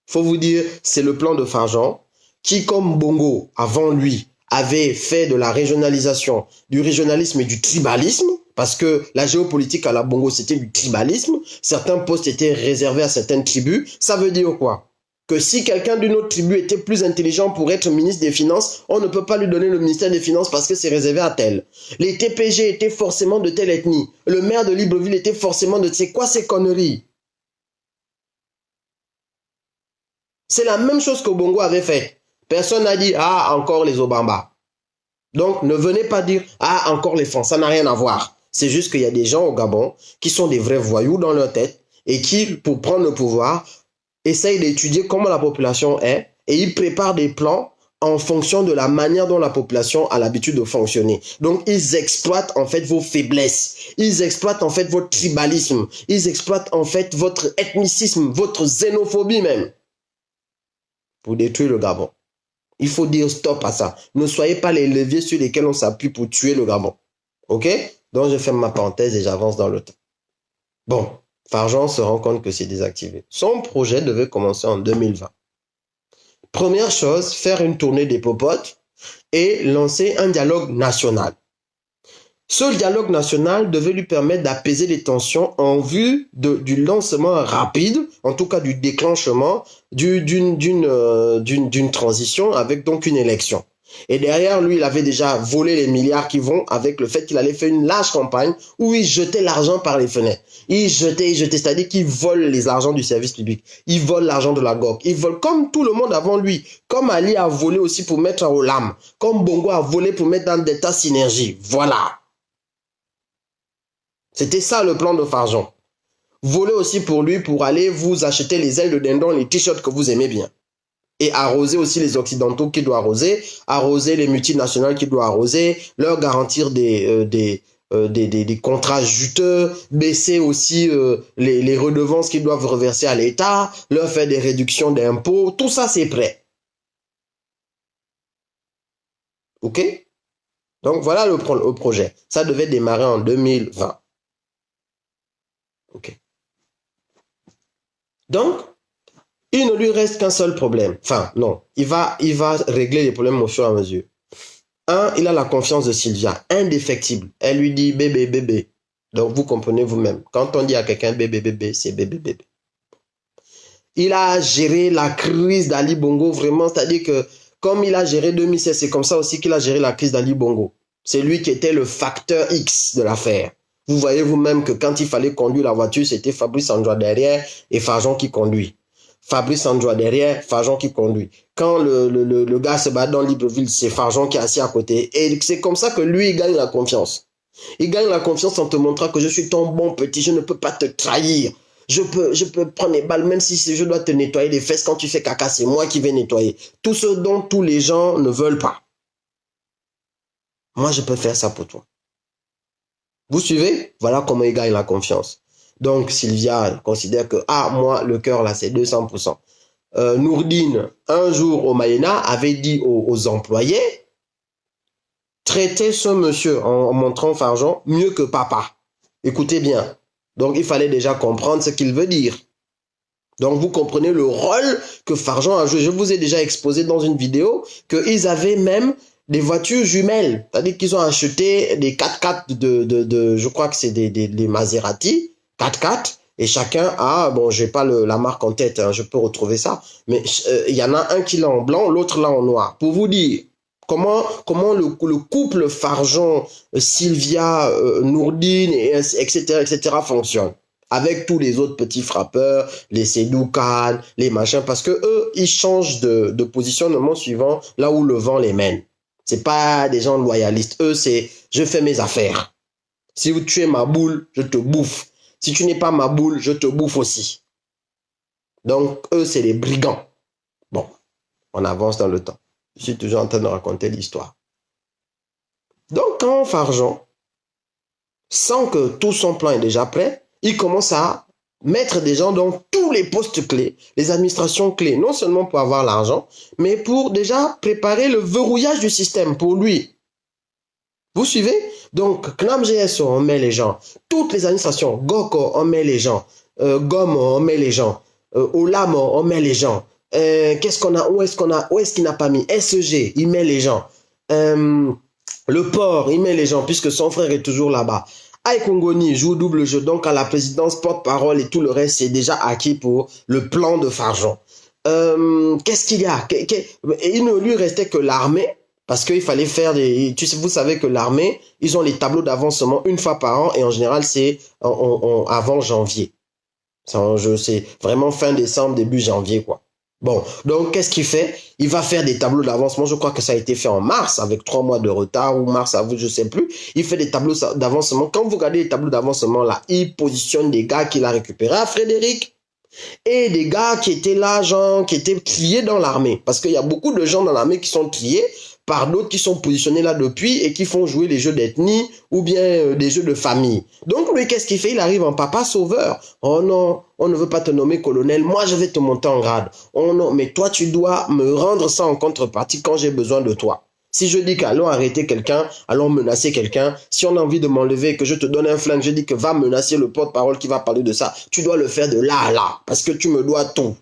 Il faut vous dire, c'est le plan de Farjean qui, comme Bongo, avant lui, avait fait de la régionalisation, du régionalisme et du tribalisme, parce que la géopolitique à la Bongo, c'était du tribalisme. Certains postes étaient réservés à certaines tribus. Ça veut dire quoi? Que si quelqu'un d'une autre tribu était plus intelligent pour être ministre des Finances, on ne peut pas lui donner le ministère des Finances parce que c'est réservé à tel. Les TPG étaient forcément de telle ethnie. Le maire de Libreville était forcément de... C'est quoi ces conneries? C'est la même chose que Bongo avait fait. Personne n'a dit « Ah, encore les Obamba ». Donc, ne venez pas dire « Ah, encore les francs ». Ça n'a rien à voir. C'est juste qu'il y a des gens au Gabon qui sont des vrais voyous dans leur tête et qui, pour prendre le pouvoir, essayent d'étudier comment la population est et ils préparent des plans en fonction de la manière dont la population a l'habitude de fonctionner. Donc, ils exploitent en fait vos faiblesses. Ils exploitent en fait votre tribalisme. Ils exploitent en fait votre ethnicisme, votre xénophobie même, pour détruire le Gabon. Il faut dire stop à ça. Ne soyez pas les leviers sur lesquels on s'appuie pour tuer le Gabon. OK? Donc, je ferme ma parenthèse et j'avance dans le temps. Bon. Farjean se rend compte que c'est désactivé. Son projet devait commencer en 2020. Première chose, faire une tournée des popotes et lancer un dialogue national. Ce dialogue national devait lui permettre d'apaiser les tensions en vue du lancement rapide, en tout cas du déclenchement d'une transition avec donc une élection. Et derrière lui, il avait déjà volé les milliards qui vont avec le fait qu'il allait faire une large campagne où il jetait l'argent par les fenêtres. Il jetait, c'est-à-dire qu'il vole les argents du service public. Il vole l'argent de la GOC. Il vole comme tout le monde avant lui. Comme Ali a volé aussi pour mettre au LAM. Comme Bongo a volé pour mettre dans Delta Synergie. Voilà. C'était ça le plan de Farjean. Voler aussi pour lui pour aller vous acheter les ailes de dindon, les t-shirts que vous aimez bien. Et arroser aussi les occidentaux qui doivent arroser les multinationales qui doivent arroser, leur garantir des contrats juteux, baisser aussi les redevances qu'ils doivent reverser à l'État, leur faire des réductions d'impôts, tout ça c'est prêt. Ok? Donc voilà le projet. Ça devait démarrer en 2020. Ok. Donc, il ne lui reste qu'un seul problème. Enfin, non. Il va régler les problèmes au fur et à mesure. Un, il a la confiance de Sylvia, indéfectible. Elle lui dit bébé, bébé. Donc, vous comprenez vous-même. Quand on dit à quelqu'un bébé, bébé, c'est bébé, bébé. Il a géré la crise d'Ali Bongo vraiment, c'est-à-dire que comme il a géré 2016, c'est comme ça aussi qu'il a géré la crise d'Ali Bongo. C'est lui qui était le facteur X de l'affaire. Vous voyez vous-même que quand il fallait conduire la voiture, c'était Fabrice Android derrière et Farjean qui conduit. Fabrice Android derrière, Farjon qui conduit. Quand le gars se bat dans Libreville, c'est Farjon qui est assis à côté. Et c'est comme ça que lui, il gagne la confiance. Il gagne la confiance en te montrant que je suis ton bon petit, je ne peux pas te trahir. Je peux prendre les balles, même si je dois te nettoyer les fesses quand tu fais caca, c'est moi qui vais nettoyer. Tout ce dont tous les gens ne veulent pas. Moi, je peux faire ça pour toi. Vous suivez? Voilà comment il gagne la confiance. Donc, Sylvia considère que, moi, le cœur, là, c'est 200%. Nourdine, un jour au Maïna, avait dit aux employés, traitez ce monsieur en montrant Farjon mieux que papa. Écoutez bien. Donc, il fallait déjà comprendre ce qu'il veut dire. Donc, vous comprenez le rôle que Farjon a joué. Je vous ai déjà exposé dans une vidéo qu'ils avaient même des voitures jumelles. C'est-à-dire qu'ils ont acheté des 4x4 je crois que c'est des Maserati 4x4. Et chacun a, bon, j'ai pas la marque en tête, hein, je peux retrouver ça. Mais il y en a un qui l'a en blanc, l'autre l'a en noir. Pour vous dire comment le couple Farjon, Sylvia, Nourdine, etc. fonctionne. Avec tous les autres petits frappeurs, les Sédoukan, les machins, parce que eux, ils changent de positionnement suivant là où le vent les mène. C'est pas des gens loyalistes. Eux, c'est je fais mes affaires. Si tu es ma boule, je te bouffe. Si tu n'es pas ma boule, je te bouffe aussi. Donc, eux, c'est les brigands. Bon, on avance dans le temps. Je suis toujours en train de raconter l'histoire. Donc, quand Farjon sent que tout son plan est déjà prêt, il commence à mettre des gens dans tous les postes clés, les administrations clés, non seulement pour avoir l'argent, mais pour déjà préparer le verrouillage du système pour lui. Vous suivez? Donc, CNAMGS, on met les gens. Toutes les administrations, GOCO, on met les gens. GOM, on met les gens. OLAM, on met les gens. Qu'est-ce qu'on a? Où est-ce qu'il n'a pas mis? SEG, il met les gens. Le port, il met les gens, puisque son frère est toujours là-bas. Aïkongoni joue double jeu, donc à la présidence, porte-parole et tout le reste, c'est déjà acquis pour le plan de Farjon. Qu'est-ce qu'il y a? Il ne lui restait que l'armée, parce qu'il fallait faire vous savez que l'armée, ils ont les tableaux d'avancement une fois par an, et en général, c'est avant janvier. C'est vraiment fin décembre, début janvier, quoi. Bon, donc qu'est-ce qu'il fait? Il va faire des tableaux d'avancement. Je crois que ça a été fait en mars, avec 3 mois de retard, ou mars, je sais plus. Il fait des tableaux d'avancement. Quand vous regardez les tableaux d'avancement, là, il positionne des gars qu'il a récupérés à Frédéric, et des gars qui étaient là, genre, qui étaient triés dans l'armée. Parce qu'il y a beaucoup de gens dans l'armée qui sont triés par d'autres qui sont positionnés là depuis et qui font jouer les jeux d'ethnie ou bien des jeux de famille. Donc lui, qu'est-ce qu'il fait? Il arrive en papa sauveur. Oh non, on ne veut pas te nommer colonel, moi je vais te monter en grade. Oh non, mais toi tu dois me rendre ça en contrepartie quand j'ai besoin de toi. Si je dis qu'allons arrêter quelqu'un, allons menacer quelqu'un, si on a envie de m'enlever, que je te donne un flingue, je dis que va menacer le porte-parole qui va parler de ça, tu dois le faire de là à là, parce que tu me dois tout.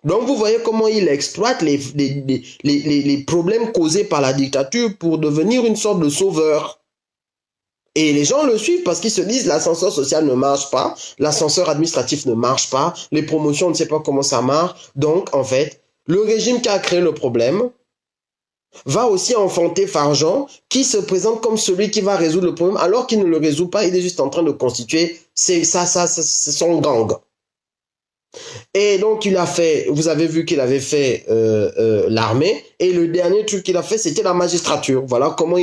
Donc vous voyez comment il exploite les problèmes causés par la dictature pour devenir une sorte de sauveur. Et les gens le suivent parce qu'ils se disent l'ascenseur social ne marche pas, l'ascenseur administratif ne marche pas, les promotions on ne sait pas comment ça marche. Donc en fait, le régime qui a créé le problème va aussi enfanter Farjon qui se présente comme celui qui va résoudre le problème alors qu'il ne le résout pas, il est juste en train de constituer son gang. Et donc, il a fait, vous avez vu qu'il avait fait l'armée. Et le dernier truc qu'il a fait, c'était la magistrature. Voilà comment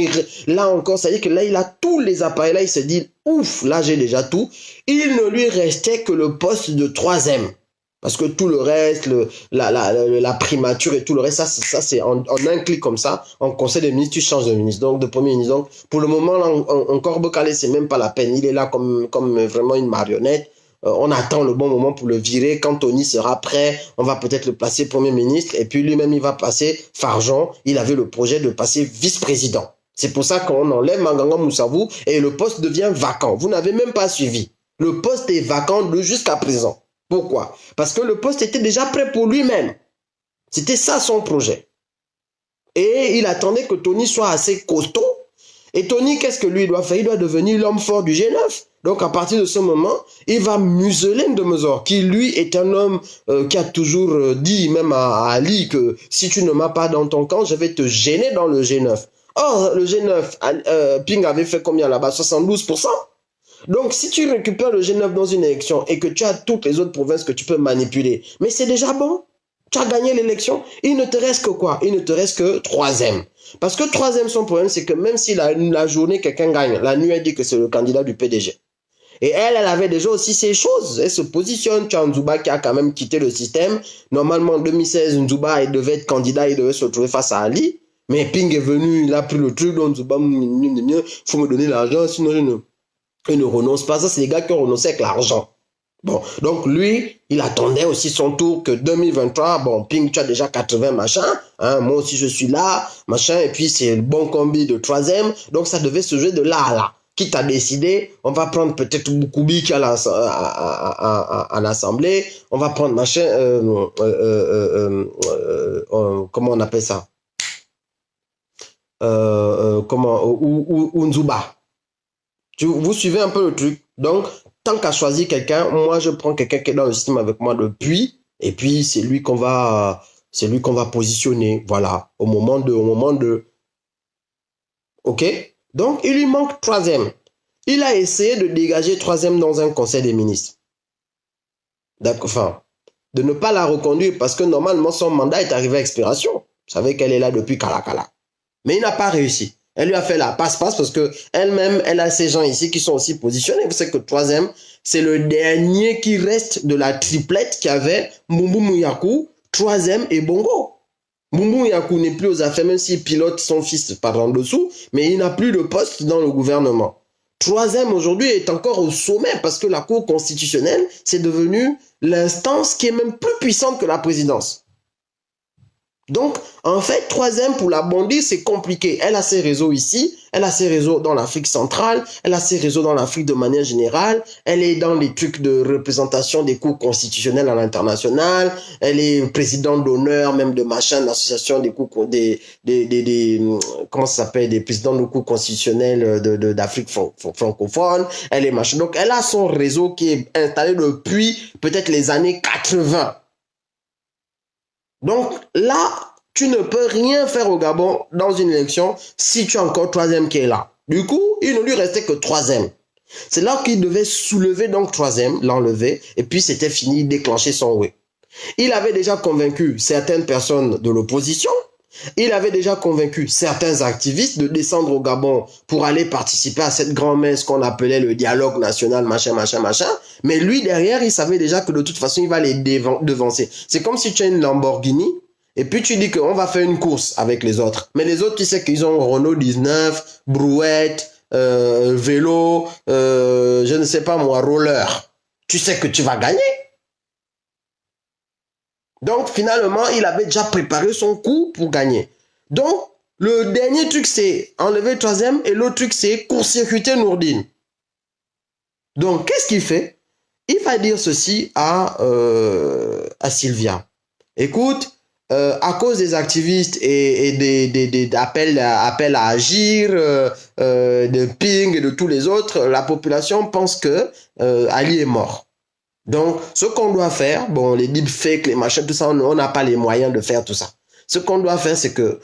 là encore, ça veut dire que là, il a tous les appareils. Là, il se dit, ouf, là, j'ai déjà tout. Il ne lui restait que le poste de 3e. Parce que tout le reste, la primature et tout le reste, ça c'est en un clic comme ça. En conseil des ministres, tu changes de ministre. Donc, de premier ministre. Donc, pour le moment, là, encore Bokale, c'est même pas la peine. Il est là comme vraiment une marionnette. On attend le bon moment pour le virer. Quand Tony sera prêt, on va peut-être le placer Premier ministre. Et puis lui-même, il va passer Farjon. Il avait le projet de passer vice-président. C'est pour ça qu'on enlève Manganga Moussavou et le poste devient vacant. Vous n'avez même pas suivi. Le poste est vacant jusqu'à présent. Pourquoi? Parce que le poste était déjà prêt pour lui-même. C'était ça son projet. Et il attendait que Tony soit assez costaud. Et Tony, qu'est-ce que lui doit faire? Il doit devenir l'homme fort du G9. Donc, à partir de ce moment, il va museler Ndomezor, qui lui est un homme qui a toujours dit, même à Ali, que si tu ne m'as pas dans ton camp, je vais te gêner dans le G9. Or, le G9, Ping avait fait combien là-bas? 72%. Donc, si tu récupères le G9 dans une élection et que tu as toutes les autres provinces que tu peux manipuler, mais c'est déjà bon. Tu as gagné l'élection. Il ne te reste que quoi? Il ne te reste que troisième. Parce que troisième, son problème, c'est que même si la journée, quelqu'un gagne, la nuit, elle dit que c'est le candidat du PDG. Et elle avait déjà aussi ces choses. Elle se positionne. Tu as Nzouba qui a quand même quitté le système. Normalement, en 2016, Nzouba, il devait être candidat, il devait se retrouver face à Ali. Mais Ping est venu, il a pris le truc, donc Nzouba, il faut me donner l'argent, sinon je ne renonce pas. Ça, c'est les gars qui ont renoncé avec l'argent. Bon, donc lui, il attendait aussi son tour que 2023, bon, Ping, tu as déjà 80 machin, hein, moi aussi je suis là, machin, et puis c'est le bon combi de troisième, donc ça devait se jouer de là à là. Quitte à décider, on va prendre peut-être Boukoubi qui est à l'Assemblée, on va prendre machin, comment on appelle ça, ou Nzouba. Vous suivez un peu le truc. Donc, tant qu'à choisir quelqu'un, moi, je prends quelqu'un qui est dans le système avec moi depuis, et puis c'est lui qu'on va positionner, voilà, au moment de. OK? Donc, il lui manque troisième. Il a essayé de dégager troisième dans un conseil des ministres. D'accord, enfin, de ne pas la reconduire parce que normalement, son mandat est arrivé à expiration. Vous savez qu'elle est là depuis Kalakala. Mais il n'a pas réussi. Elle lui a fait la passe-passe parce que elle-même, elle a ces gens ici qui sont aussi positionnés. Vous savez que troisième, c'est le dernier qui reste de la triplette qui avait Mbumbu Mouyakou, troisième et Bongo. Mbumbu Mouyakou n'est plus aux affaires, même s'il pilote son fils par en dessous, mais il n'a plus de poste dans le gouvernement. Troisième aujourd'hui est encore au sommet parce que la Cour constitutionnelle, c'est devenu l'instance qui est même plus puissante que la présidence. Donc, en fait, troisième pour la Bondi, c'est compliqué. Elle a ses réseaux ici, elle a ses réseaux dans l'Afrique centrale, elle a ses réseaux dans l'Afrique de manière générale, elle est dans les trucs de représentation des cours constitutionnels à l'international, elle est présidente d'honneur, même de machin, l'association des cours, comment ça s'appelle, des présidents de cours constitutionnels d'Afrique francophone, elle est machin. Donc, elle a son réseau qui est installé depuis peut-être les années 80. Donc là, tu ne peux rien faire au Gabon dans une élection si tu as encore troisième qui est là. Du coup, il ne lui restait que troisième. C'est là qu'il devait soulever donc troisième, l'enlever, et puis c'était fini, déclencher son way. Il avait déjà convaincu certaines personnes de l'opposition, il avait déjà convaincu certains activistes de descendre au Gabon pour aller participer à cette grand-messe qu'on appelait le dialogue national, machin, machin, machin. Mais lui, derrière, il savait déjà que de toute façon, il va les devancer. C'est comme si tu as une Lamborghini et puis tu dis qu'on va faire une course avec les autres. Mais les autres, tu sais qu'ils ont Renault 19, brouette, vélo, je ne sais pas moi, roller. Tu sais que tu vas gagner. Donc, finalement, il avait déjà préparé son coup pour gagner. Donc, le dernier truc, c'est enlever le troisième et l'autre truc, c'est court-circuiter Nourdine. Donc, qu'est-ce qu'il fait? Il va dire ceci à Sylvia. Écoute, à cause des activistes et des appels à agir, de Ping et de tous les autres, la population pense que Ali est mort. Donc, ce qu'on doit faire, bon, les deepfakes, les machins, tout ça, on n'a pas les moyens de faire tout ça. Ce qu'on doit faire, c'est que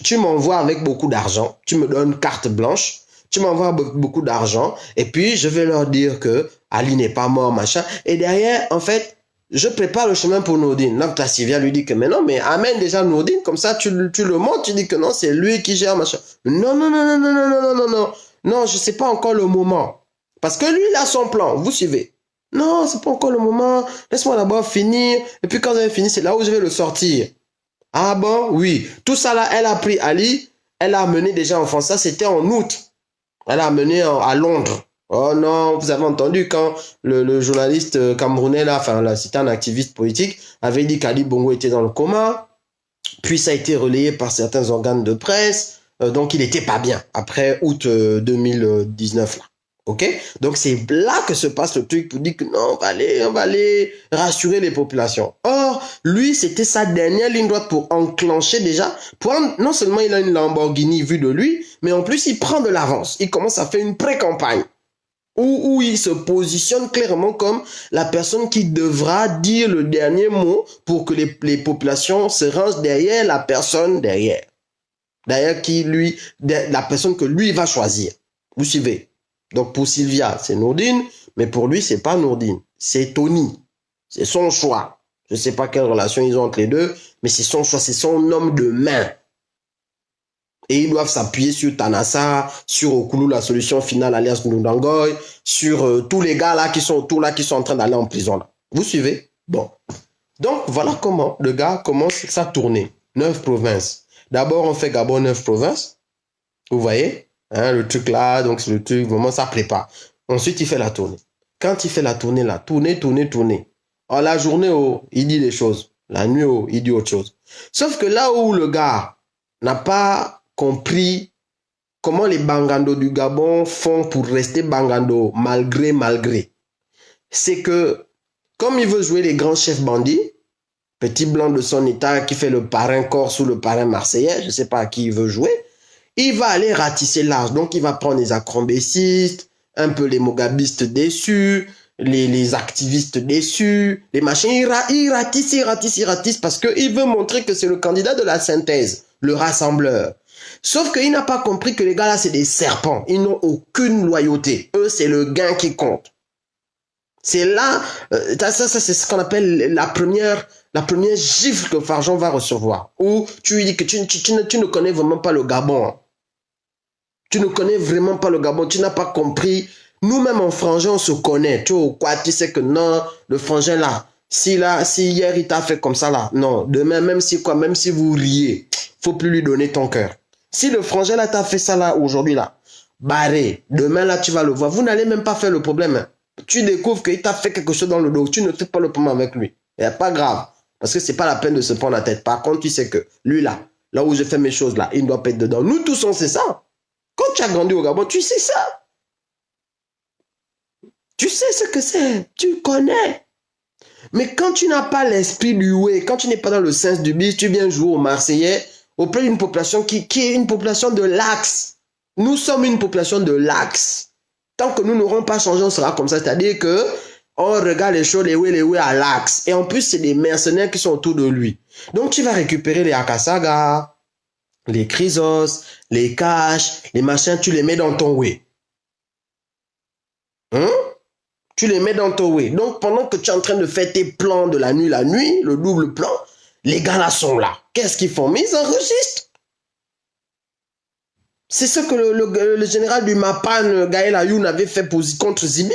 tu m'envoies avec beaucoup d'argent, tu me donnes carte blanche, tu m'envoies beaucoup d'argent, et puis je vais leur dire que Ali n'est pas mort, machin. Et derrière, en fait, je prépare le chemin pour Nourdine. Donc, la Sylvia lui dit que, mais non, mais amène déjà Nourdine, comme ça, tu le montres, tu dis que non, c'est lui qui gère, machin. Non, non, non, non, non, non, non, non, non, non, non, je sais pas encore le moment. Parce que lui, il a son plan, vous suivez. Non, c'est pas encore le moment. Laisse-moi d'abord finir. Et puis quand j'ai fini, c'est là où je vais le sortir. Ah bon? Oui. Tout ça là, elle a pris Ali. Elle a amené déjà en France. Ça, c'était en août. Elle a amené à Londres. Oh non, vous avez entendu quand le journaliste camerounais là, enfin là, c'était un activiste politique, avait dit qu'Ali Bongo était dans le coma. Puis ça a été relayé par certains organes de presse. Donc il n'était pas bien après août 2019 là. Ok? Donc c'est là que se passe le truc pour dire que non, on va aller rassurer les populations. Or, lui, c'était sa dernière ligne droite pour enclencher déjà. Non seulement il a une Lamborghini vue de lui, mais en plus il prend de l'avance. Il commence à faire une pré-campagne où il se positionne clairement comme la personne qui devra dire le dernier mot pour que les populations se rangent derrière la personne derrière. Derrière la personne que lui va choisir. Vous suivez? Donc pour Sylvia, c'est Nourdine, mais pour lui, c'est pas Nourdine, c'est Tony. C'est son choix. Je sais pas quelle relation ils ont entre les deux, mais c'est son choix, c'est son homme de main. Et ils doivent s'appuyer sur Tanassa, sur Okulu, la solution finale, Alliance Nundangoy, sur tous les gars là qui sont autour là, qui sont en train d'aller en prison là. Vous suivez? Bon. Donc voilà comment le gars commence sa tournée. 9 provinces. D'abord, on fait Gabon 9 provinces. Vous voyez? Hein, le truc là, donc c'est le truc, vraiment ça prépare. Ensuite, il fait la tournée. Quand il fait la tournée là, tourner. En la journée, oh, il dit des choses. La nuit, oh, il dit autre chose. Sauf que là où le gars n'a pas compris comment les Bangando du Gabon font pour rester Bangando malgré, c'est que comme il veut jouer les grands chefs bandits, petit blanc de son état qui fait le parrain corse ou le parrain marseillais, je ne sais pas à qui il veut jouer, il va aller ratisser large. Donc, il va prendre les acrombécistes, un peu les mogabistes déçus, les activistes déçus, les machins. Il ratisse parce qu'il veut montrer que c'est le candidat de la synthèse, le rassembleur. Sauf qu'il n'a pas compris que les gars là, c'est des serpents. Ils n'ont aucune loyauté. Eux, c'est le gain qui compte. C'est là, ça c'est ce qu'on appelle la première gifle que Farjon va recevoir. Où tu lui dis que tu ne connais vraiment pas le Gabon. Tu ne connais vraiment pas le Gabon. Tu n'as pas compris. Nous-mêmes en frangin, on se connaît. Tu vois quoi? Tu sais que non, le frangin là, si hier il t'a fait comme ça là, non. Demain, même si vous riez, faut plus lui donner ton cœur. Si le frangin là t'a fait ça là, aujourd'hui là, barré. Demain là, tu vas le voir. Vous n'allez même pas faire le problème. Hein. Tu découvres qu'il t'a fait quelque chose dans le dos. Tu ne fais pas le problème avec lui. Et pas grave. Parce que c'est pas la peine de se prendre la tête. Par contre, tu sais que lui là où je fais mes choses là, il ne doit pas être dedans. Nous tous, on sait ça. Quand tu as grandi au Gabon, tu sais ça. Tu sais ce que c'est. Tu connais. Mais quand tu n'as pas l'esprit du ouais, quand tu n'es pas dans le sens du bis, tu viens jouer au Marseillais auprès d'une population qui est une population de l'axe. Nous sommes une population de l'axe. Tant que nous n'aurons pas changé, on sera comme ça. C'est-à-dire que on regarde les choses, les ouais à l'axe. Et en plus, c'est des mercenaires qui sont autour de lui. Donc, tu vas récupérer les Akasaga, les Chrysos, les Cash, les machins, tu les mets dans ton way. Hein? Tu les mets dans ton way. Donc, pendant que tu es en train de faire tes plans de la nuit, le double plan, les gars là sont là. Qu'est-ce qu'ils font? Mais ils enregistrent. C'est ce que le général du Mapan, Gaël Ayoun, avait fait contre Zibi.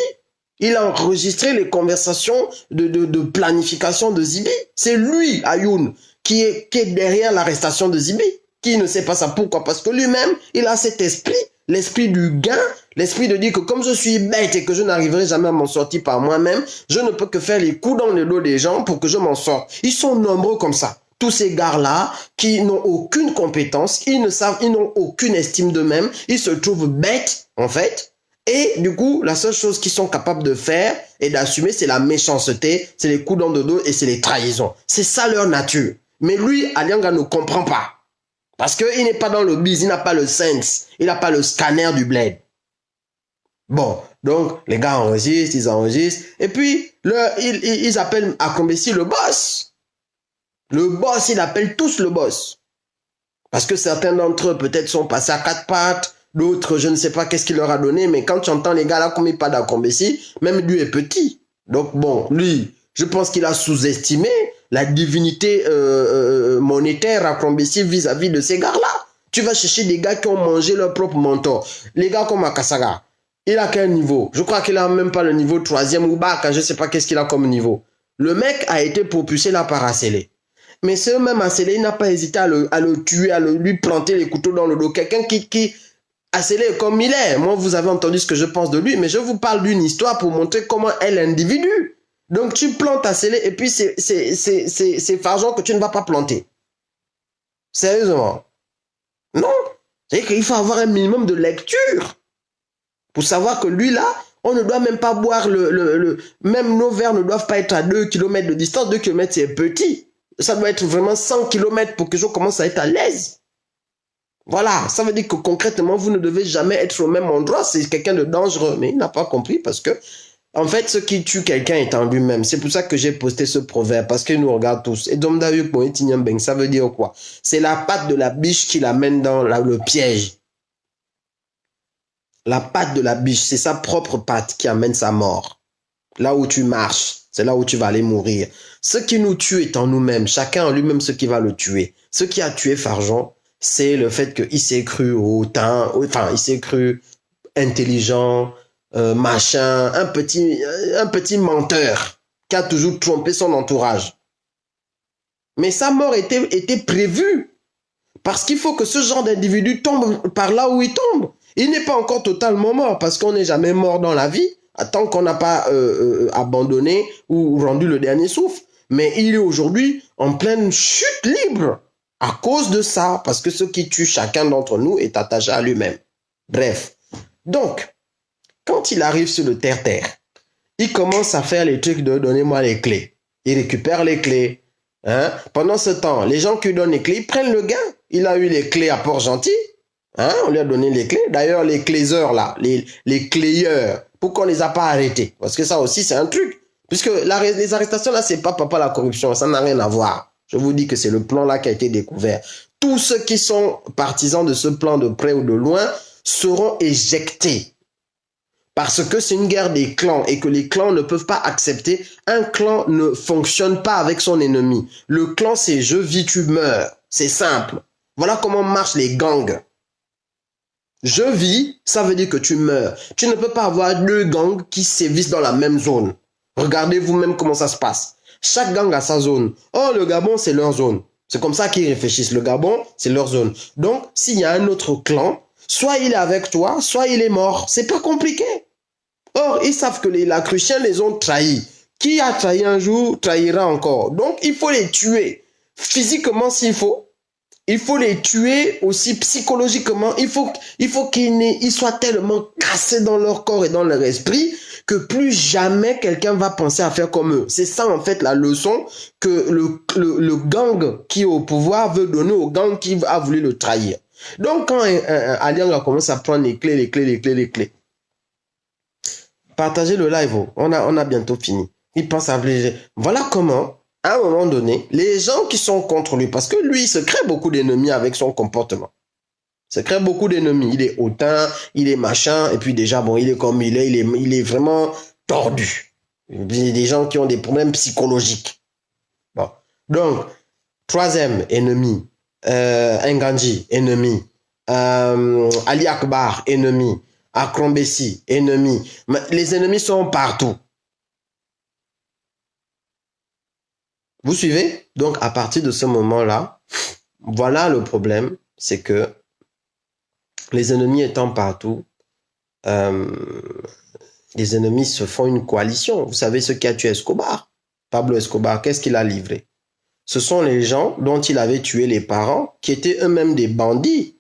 Il a enregistré les conversations de planification de Zibi. C'est lui, Ayoun, qui est derrière l'arrestation de Zibi. Qui ne sait pas ça. Pourquoi? Parce que lui-même, il a cet esprit, l'esprit du gain, l'esprit de dire que comme je suis bête et que je n'arriverai jamais à m'en sortir par moi-même, je ne peux que faire les coups dans le dos des gens pour que je m'en sorte. Ils sont nombreux comme ça. Tous ces gars-là qui n'ont aucune compétence, ils n'ont aucune estime d'eux-mêmes, ils se trouvent bêtes, en fait. Et du coup, la seule chose qu'ils sont capables de faire et d'assumer, c'est la méchanceté, c'est les coups dans le dos et c'est les trahisons. C'est ça leur nature. Mais lui, Alianga ne comprend pas. Parce qu'il n'est pas dans le biz, il n'a pas le sense, il n'a pas le scanner du bled. Bon, donc les gars enregistrent, ils enregistrent. Et puis, ils appellent Akombesi le boss. Le boss, ils appellent tous le boss. Parce que certains d'entre eux peut-être sont passés à 4 pattes, d'autres, je ne sais pas qu'est-ce qu'il leur a donné, mais quand tu entends les gars là, comme ils parlent d'Akombesi, même lui est petit. Donc bon, lui, je pense qu'il a sous-estimé la divinité monétaire Akombesi vis-à-vis de ces gars-là. Tu vas chercher des gars qui ont mangé leur propre mentor. Les gars comme Akasaga, il a quel niveau? Je crois qu'il a même pas le niveau 3e ou bac, je ne sais pas qu'est-ce qu'il a comme niveau. Le mec a été propulsé là par Acélé. Mais ce même Acélé, il n'a pas hésité à le tuer, à lui planter les couteaux dans le dos. Quelqu'un qui Acélé comme il est. Moi, vous avez entendu ce que je pense de lui, mais je vous parle d'une histoire pour montrer comment est l'individu. Donc, tu plantes Acélé et puis c'est Farjon que tu ne vas pas planter. Sérieusement. Non. C'est-à-dire qu'il faut avoir un minimum de lecture pour savoir que lui, là, on ne doit même pas boire même nos verres ne doivent pas être à 2 km de distance. 2 km, c'est petit. Ça doit être vraiment 100 km pour que je commence à être à l'aise. Voilà, ça veut dire que concrètement, vous ne devez jamais être au même endroit. C'est quelqu'un de dangereux. Mais il n'a pas compris parce que, en fait, ce qui tue quelqu'un est en lui-même. C'est pour ça que j'ai posté ce proverbe, parce qu'il nous regarde tous. Et ça veut dire quoi? C'est la patte de la biche qui l'amène dans le piège. La patte de la biche, c'est sa propre patte qui amène sa mort. Là où tu marches, c'est là où tu vas aller mourir. Ce qui nous tue est en nous-mêmes. Chacun en lui-même ce qui va le tuer. Ce qui a tué Farjon, c'est le fait qu'il s'est cru hautain, enfin, il s'est cru intelligent, machin, un petit menteur qui a toujours trompé son entourage. Mais sa mort était prévue. Parce qu'il faut que ce genre d'individu tombe par là où il tombe. Il n'est pas encore totalement mort parce qu'on n'est jamais mort dans la vie tant qu'on n'a pas abandonné ou rendu le dernier souffle. Mais il est aujourd'hui en pleine chute libre à cause de ça, parce que ce qui tue chacun d'entre nous est attaché à lui-même. Bref. Donc, quand il arrive sur le terre-terre, il commence à faire les trucs de donnez-moi les clés. Il récupère les clés. Hein? Pendant ce temps, les gens qui lui donnent les clés, ils prennent le gain. Il a eu les clés à Port-Gentil. Hein? On lui a donné les clés. D'ailleurs, les cléseurs, là, les clayeurs, pourquoi on les a pas arrêtés? Parce que ça aussi, c'est un truc. Puisque les arrestations, là, c'est pas la corruption. Ça n'a rien à voir. Je vous dis que c'est le plan là qui a été découvert. Tous ceux qui sont partisans de ce plan de près ou de loin seront éjectés. Parce que c'est une guerre des clans et que les clans ne peuvent pas accepter. Un clan ne fonctionne pas avec son ennemi. Le clan, c'est je vis, tu meurs. C'est simple. Voilà comment marchent les gangs. Je vis, ça veut dire que tu meurs. Tu ne peux pas avoir deux gangs qui sévissent dans la même zone. Regardez vous-même comment ça se passe. Chaque gang a sa zone. Oh, le Gabon, c'est leur zone. C'est comme ça qu'ils réfléchissent. Le Gabon, c'est leur zone. Donc, s'il y a un autre clan, soit il est avec toi, soit il est mort. C'est pas compliqué. Or, ils savent que les Lacruchiens les ont trahis. Qui a trahi un jour, trahira encore. Donc, il faut les tuer. Physiquement, s'il faut. Il faut les tuer aussi psychologiquement. Il faut qu'ils soient tellement cassés dans leur corps et dans leur esprit que plus jamais quelqu'un va penser à faire comme eux. C'est ça, en fait, la leçon que le gang qui est au pouvoir veut donner au gang qui a voulu le trahir. Donc, quand Aliang a commencé à prendre les clés, partagez le live. On a bientôt fini. Il pense à... Voilà comment... à un moment donné, les gens qui sont contre lui, parce que lui, il se crée beaucoup d'ennemis avec son comportement. Il se crée beaucoup d'ennemis. Il est hautain, il est machin, et puis déjà, bon, il est comme il est vraiment tordu. Il y a des gens qui ont des problèmes psychologiques. Bon. Donc, troisième ennemi, Nganji, ennemi. Ali Akbar, ennemi. Akron Bessi, ennemi. Les ennemis sont partout. Vous suivez? Donc, à partir de ce moment-là, voilà le problème, c'est que les ennemis étant partout, les ennemis se font une coalition. Vous savez ce qui a tué Escobar? Pablo Escobar, qu'est-ce qu'il a livré? Ce sont les gens dont il avait tué les parents, qui étaient eux-mêmes des bandits,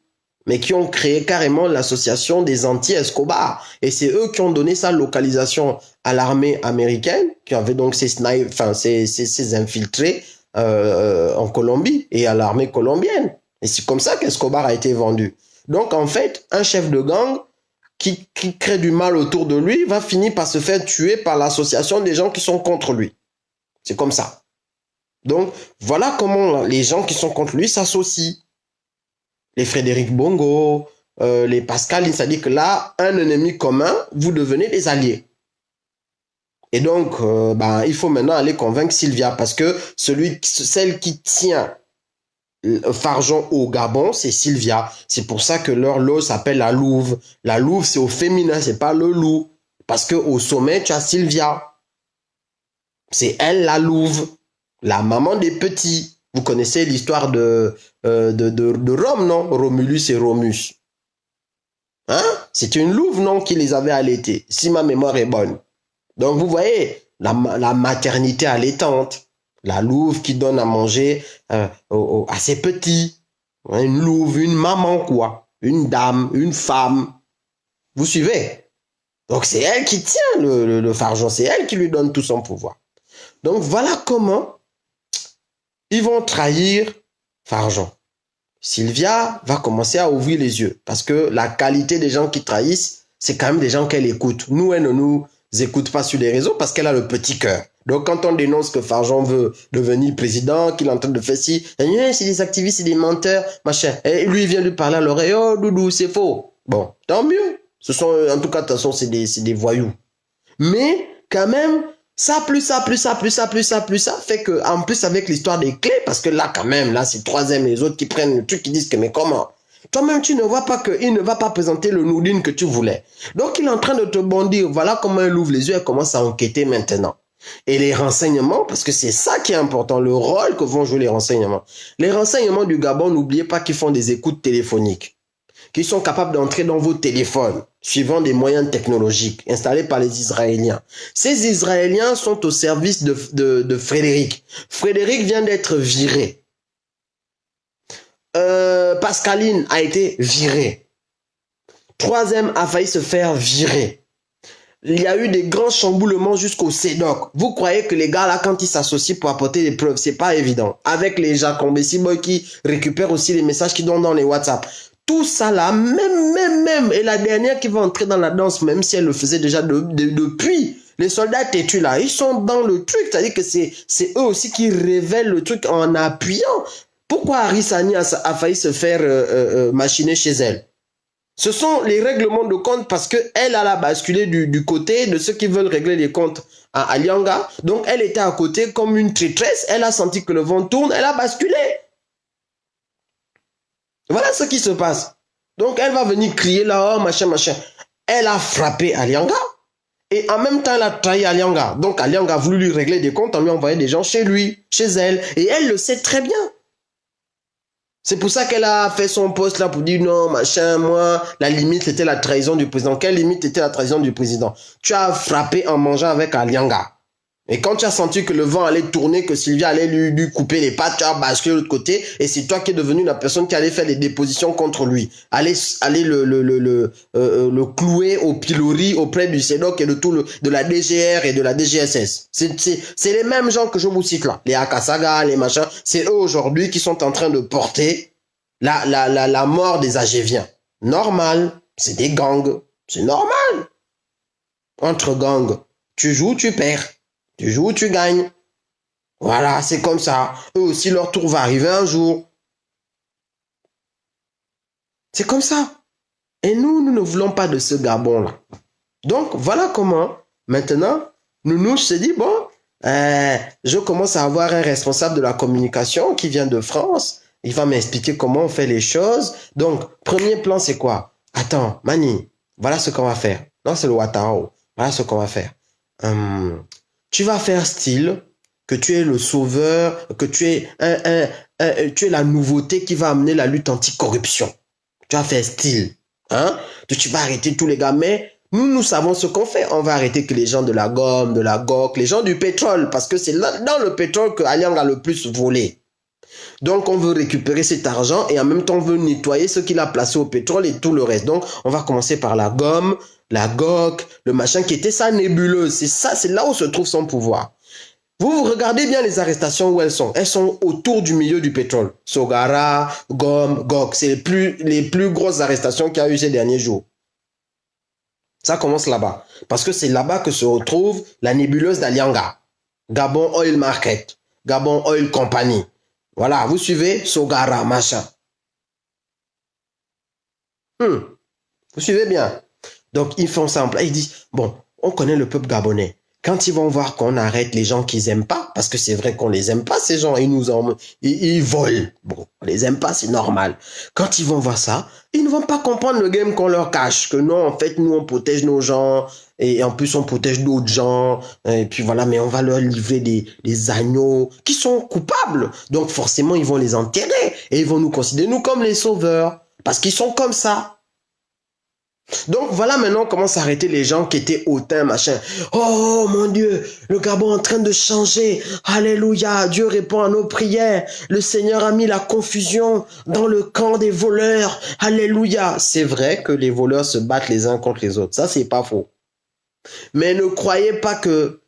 mais qui ont créé carrément l'association des anti-Escobar. Et c'est eux qui ont donné sa localisation à l'armée américaine, qui avait donc ces infiltrés en Colombie et à l'armée colombienne. Et c'est comme ça qu'Escobar a été vendu. Donc en fait, un chef de gang qui crée du mal autour de lui va finir par se faire tuer par l'association des gens qui sont contre lui. C'est comme ça. Donc voilà comment les gens qui sont contre lui s'associent. Les Frédéric Bongo, les Pascal, c'est-à-dire que là, un ennemi commun, vous devenez des alliés. Et donc, il faut maintenant aller convaincre Sylvia, parce que celle qui tient Farjon au Gabon, c'est Sylvia. C'est pour ça que leur lot s'appelle la Louve. La Louve, c'est au féminin, c'est pas le loup. Parce que au sommet, tu as Sylvia. C'est elle, la Louve, la maman des petits. Vous connaissez l'histoire de Rome, non? Romulus et Romus. Hein? C'était une louve, non, qui les avait allaités, si ma mémoire est bonne. Donc, vous voyez, la maternité allaitante. La louve qui donne à manger à ses petits. Une louve, une maman, quoi. Une dame, une femme. Vous suivez? Donc, c'est elle qui tient le Farjon. C'est elle qui lui donne tout son pouvoir. Donc, voilà comment ils vont trahir Farjon. Sylvia va commencer à ouvrir les yeux parce que la qualité des gens qui trahissent, c'est quand même des gens qu'elle écoute. Nous, elle ne nous écoute pas sur les réseaux parce qu'elle a le petit cœur. Donc, quand on dénonce que Farjon veut devenir président, qu'il est en train de faire ci, c'est des activistes, c'est des menteurs, machin. Et lui, il vient lui parler à l'oreille, oh, Doudou, c'est faux. Bon, tant mieux. Ce sont, en tout cas, de toute façon, c'est des voyous. Mais, quand même, ça, plus ça, plus ça, plus ça, plus ça, plus ça, fait que, en plus, avec l'histoire des clés, parce que là, quand même, là, c'est troisième, les autres qui prennent le truc, qui disent que, mais comment? Toi-même, tu ne vois pas qu'il ne va pas présenter le Nourdine que tu voulais. Donc, il est en train de te bondir. Voilà comment il ouvre les yeux et commence à enquêter maintenant. Et les renseignements, parce que c'est ça qui est important, le rôle que vont jouer les renseignements. Les renseignements du Gabon, n'oubliez pas qu'ils font des écoutes téléphoniques, qu'ils sont capables d'entrer dans vos téléphones, suivant des moyens technologiques installés par les Israéliens. Ces Israéliens sont au service de Frédéric. Frédéric vient d'être viré. Pascaline a été virée. Troisième a failli se faire virer. Il y a eu des grands chamboulements jusqu'au CEDOC. Vous croyez que les gars là, quand ils s'associent pour apporter des preuves, c'est pas évident. Avec les Jacques Boy qui récupèrent aussi les messages qu'ils donnent dans les WhatsApp. Tout ça là, même, et la dernière qui va entrer dans la danse, même si elle le faisait déjà depuis, les soldats têtus là, ils sont dans le truc, c'est-à-dire que c'est eux aussi qui révèlent le truc en appuyant. Pourquoi Harissani a failli se faire machiner chez elle? Ce sont les règlements de compte parce qu'elle a basculé du côté de ceux qui veulent régler les comptes à Alianga. Donc, elle était à côté comme une traîtresse. Elle a senti que le vent tourne. Elle a basculé. Voilà ce qui se passe. Donc, elle va venir crier là, oh, machin, machin. Elle a frappé Alianga. Et en même temps, elle a trahi Alianga. Donc, Alianga a voulu lui régler des comptes en lui envoyant des gens chez lui, chez elle. Et elle le sait très bien. C'est pour ça qu'elle a fait son poste là pour dire non, machin, moi, la limite c'était la trahison du président. Quelle limite était la trahison du président? Tu as frappé en mangeant avec Alianga. Et quand tu as senti que le vent allait tourner, que Sylvia allait lui couper les pattes, tu as basculé de l'autre côté et c'est toi qui es devenu la personne qui allait faire des dépositions contre lui. Aller le clouer au pilori auprès du CEDOC et de la DGR et de la DGSS. C'est les mêmes gens que je vous cite là. Les Akasaga, les machins. C'est eux aujourd'hui qui sont en train de porter la mort des Agéviens. Normal. C'est des gangs. C'est normal. Entre gangs. Tu joues, tu perds. Tu joues, tu gagnes. Voilà, c'est comme ça. Eux aussi, leur tour va arriver un jour. C'est comme ça. Et nous ne voulons pas de ce Gabon-là. Donc, voilà comment, maintenant, Nounou se dit, bon, je commence à avoir un responsable de la communication qui vient de France. Il va m'expliquer comment on fait les choses. Donc, premier plan, c'est quoi? Attends, Mani, voilà ce qu'on va faire. Non, c'est le Watao. Voilà ce qu'on va faire. Tu vas faire style que tu es le sauveur, que tu es tu es la nouveauté qui va amener la lutte anticorruption. Tu vas faire style, hein? Tu vas arrêter tous les gars, mais nous savons ce qu'on fait. On va arrêter que les gens de la gomme, de la GOC, les gens du pétrole, parce que c'est dans le pétrole que Aliang a le plus volé. Donc, on veut récupérer cet argent et en même temps, on veut nettoyer ce qu'il a placé au pétrole et tout le reste. Donc, on va commencer par la gomme, la GOC, le machin qui était sa nébuleuse. C'est ça, c'est là où se trouve son pouvoir. Vous regardez bien les arrestations où elles sont. Elles sont autour du milieu du pétrole. Sogara, gomme, GOC. C'est les plus grosses arrestations qu'il y a eu ces derniers jours. Ça commence là-bas. Parce que c'est là-bas que se retrouve la nébuleuse d'Alianga. Gabon Oil Market. Gabon Oil Company. Voilà, vous suivez Sogara, machin. Vous suivez bien. Donc, ils font ça en place. Ils disent, bon, on connaît le peuple gabonais. Quand ils vont voir qu'on arrête les gens qu'ils aiment pas, parce que c'est vrai qu'on les aime pas, ces gens, ils volent. Bon, on les aime pas, c'est normal. Quand ils vont voir ça, ils ne vont pas comprendre le game qu'on leur cache. Que non, en fait, nous, on protège nos gens. Et en plus, on protège d'autres gens. Et puis voilà, mais on va leur livrer des agneaux qui sont coupables. Donc, forcément, ils vont les enterrer. Et ils vont nous considérer, nous, comme les sauveurs. Parce qu'ils sont comme ça. Donc voilà maintenant comment s'arrêter les gens qui étaient hautains, machin. Oh mon Dieu, le Gabon est en train de changer. Alléluia, Dieu répond à nos prières. Le Seigneur a mis la confusion dans le camp des voleurs. Alléluia. C'est vrai que les voleurs se battent les uns contre les autres. Ça, c'est pas faux. Mais ne croyez pas que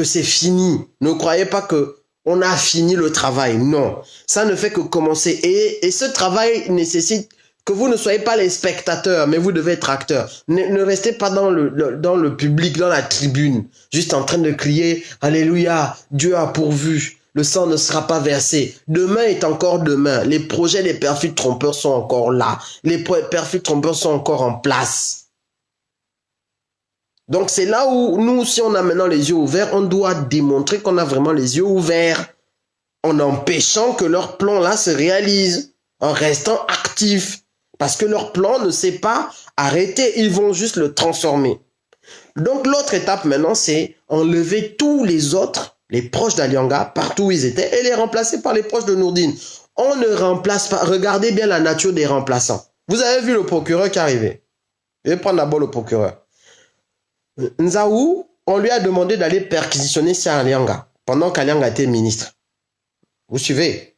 c'est fini. Ne croyez pas que on a fini le travail. Non. Ça ne fait que commencer. Et ce travail nécessite que vous ne soyez pas les spectateurs, mais vous devez être acteurs. Ne restez pas dans le public, dans la tribune, juste en train de crier « Alléluia, Dieu a pourvu ». le sang ne sera pas versé. Demain est encore demain. Les projets des perfides trompeurs sont encore là. Les perfides trompeurs sont encore en place. Donc c'est là où nous, si on a maintenant les yeux ouverts, on doit démontrer qu'on a vraiment les yeux ouverts en empêchant que leur plan là se réalise, en restant actifs. Parce que leur plan ne s'est pas arrêté, ils vont juste le transformer. Donc l'autre étape maintenant, c'est enlever tous les autres, les proches d'Alianga, partout où ils étaient, et les remplacer par les proches de Nourdine. On ne remplace pas, regardez bien la nature des remplaçants. Vous avez vu le procureur qui est arrivé. Je vais prendre d'abord le procureur. Nzaou, on lui a demandé d'aller perquisitionner Sia Alianga, pendant qu'Alianga était ministre. Vous suivez?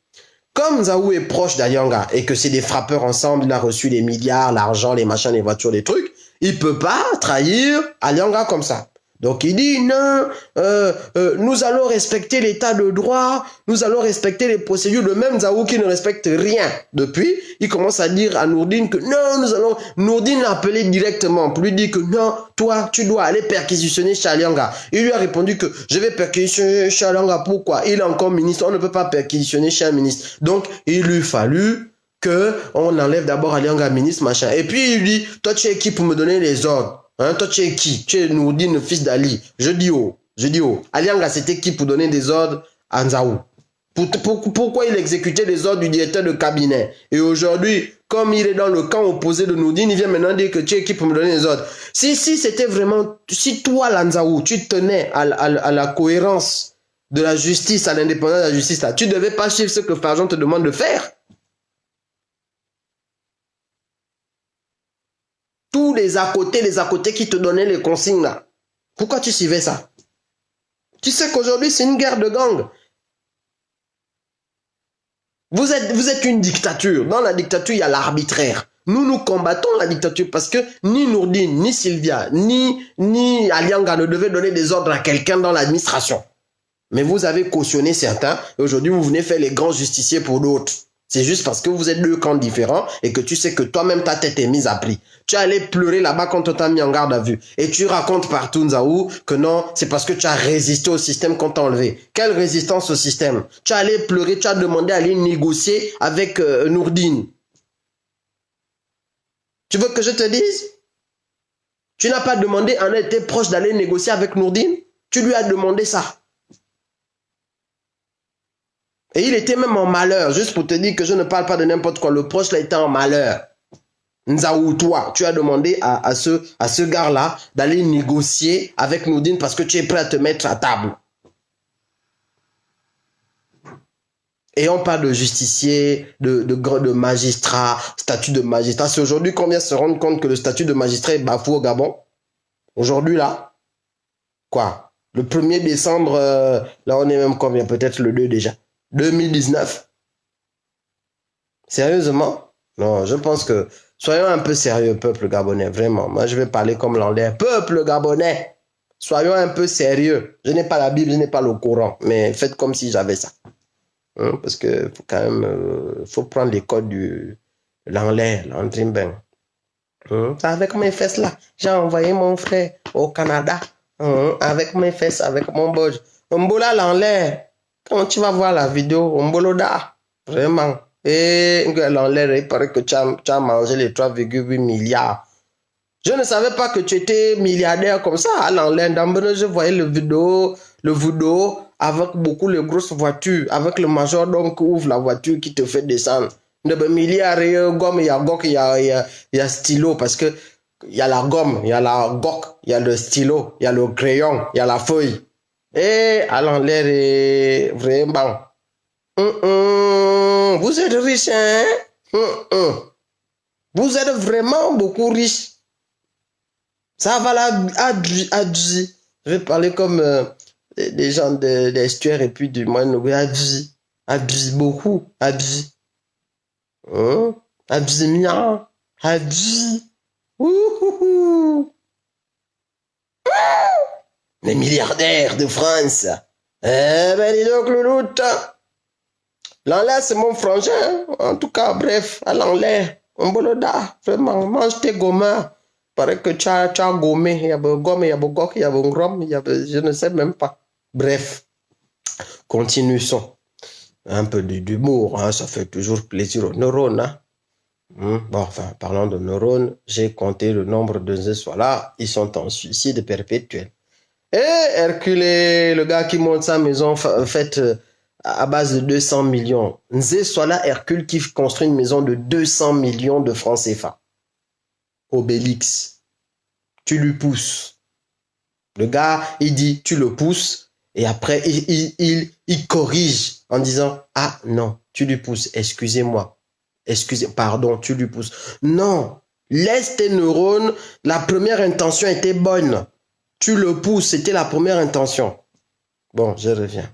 Comme Nzaou est proche d'Alianga et que c'est des frappeurs ensemble, il a reçu les milliards, l'argent, les machins, les voitures, les trucs, il ne peut pas trahir Alianga comme ça. Donc il dit non, nous allons respecter l'état de droit, nous allons respecter les procédures. Le même Nzaou qui ne respecte rien depuis, il commence à dire à Nourdine que non, nous allons... Nourdine l'a appelé directement pour lui dire que non, toi, tu dois aller perquisitionner chez Alianga. Il lui a répondu que je vais perquisitionner chez Alianga. Pourquoi? Il est encore ministre, on ne peut pas perquisitionner chez un ministre. Donc il lui fallut que on enlève d'abord Alianga ministre, machin. Et puis il dit, toi tu es qui pour me donner les ordres? Hein, toi, tu es qui? Tu es Nourdine, le fils d'Ali. Je dis oh. Alianga, c'était qui pour donner des ordres à Nzaou? Pourquoi il exécutait les ordres du directeur de cabinet? Et aujourd'hui, comme il est dans le camp opposé de Nourdine, il vient maintenant dire que tu es qui pour me donner les ordres? Si c'était vraiment... Si toi, Nzaou, tu tenais à la cohérence de la justice, à l'indépendance de la justice, là, tu ne devais pas suivre ce que Farjon te demande de faire. Tous les à côté qui te donnaient les consignes là. Pourquoi tu suivais ça? Tu sais qu'aujourd'hui, c'est une guerre de gang. Vous êtes une dictature. Dans la dictature, il y a l'arbitraire. Nous combattons la dictature parce que ni Nourdine, ni Sylvia, ni Alianga ne devaient donner des ordres à quelqu'un dans l'administration. Mais vous avez cautionné certains et aujourd'hui, vous venez faire les grands justiciers pour d'autres. C'est juste parce que vous êtes deux camps différents et que tu sais que toi-même ta tête est mise à prix. Tu es allé pleurer là-bas quand on t'a mis en garde à vue. Et tu racontes partout, Nzaou, que non, c'est parce que tu as résisté au système qu'on t'a enlevé. Quelle résistance au système? Tu es allé pleurer, tu as demandé à aller négocier avec Nourdine. Tu veux que je te dise? Tu n'as pas demandé à un de tes proches d'aller négocier avec Nourdine? Tu lui as demandé ça. Et il était même en malheur, juste pour te dire que je ne parle pas de n'importe quoi. Le proche là était en malheur. Nzaou, toi, tu as demandé à ce gars-là d'aller négocier avec Nourdine parce que tu es prêt à te mettre à table. Et on parle de justicier, de magistrat, statut de magistrat. C'est aujourd'hui qu'on vient se rendre compte que le statut de magistrat est bafoué au Gabon. Aujourd'hui là, quoi? Le 1er décembre, là on est même combien? Peut-être le 2 déjà. 2019. Sérieusement? Non, je pense que... Soyons un peu sérieux, peuple gabonais, vraiment. Moi, je vais parler comme l'anglais. Peuple gabonais, soyons un peu sérieux. Je n'ai pas la Bible, je n'ai pas le Coran, mais faites comme si j'avais ça. Hein, parce que faut quand même... faut prendre les codes de l'anglais, l'andrimbeng. Avec mes fesses là, j'ai envoyé mon frère au Canada. Avec mes fesses, avec mon bodge. Mbola l'anglais. Quand tu vas voir la vidéo, Mboloda, vraiment. Et l'enlève, il paraît que tu as mangé les 3,8 milliards. Je ne savais pas que tu étais milliardaire comme ça à l'enlève. Je voyais le vidéo avec beaucoup de grosses voitures, avec le majordome qui ouvre la voiture qui te fait descendre. De milliards, il y a gomme, il y a gok, il y a stylo, parce que il y a la gomme, il y a la gok, il y a le stylo, il y a le crayon, il y a la feuille. Et à l'enlève est vraiment. Vous êtes riche, hein? Vous êtes vraiment beaucoup riche. Ça va là, adji. Je vais parler comme des gens d'Estuaire et puis du Moyen-Orient. Adji, beaucoup. Adji. Adji, mien. Adji. Les milliardaires de France. Eh ben, dis donc, louloute. L'enlève, c'est mon frangin. Hein? En tout cas, bref, à l'enlève. On boloda. Vraiment, mange tes gommas. Paraît que tu as gommé. Il y a gomme, il y a gok, il y a grom, je ne sais même pas. Bref. Continuons. Un peu d'humour, hein, ça fait toujours plaisir aux neurones. Hein. Bon, enfin, parlant de neurones, j'ai compté le nombre de ces soirs-là, ils sont en suicide perpétuel. Et Hercule, le gars qui monte sa maison faite à base de 200 millions. Nzé soit Hercule qui construit une maison de 200 millions de francs CFA. Obélix. Tu lui pousses. Le gars, il dit, tu le pousses. Et après, il corrige en disant, ah non, tu lui pousses, excusez-moi. Pardon, tu lui pousses. Non, laisse tes neurones. La première intention était bonne. Tu le pousses, c'était la première intention. Bon, je reviens.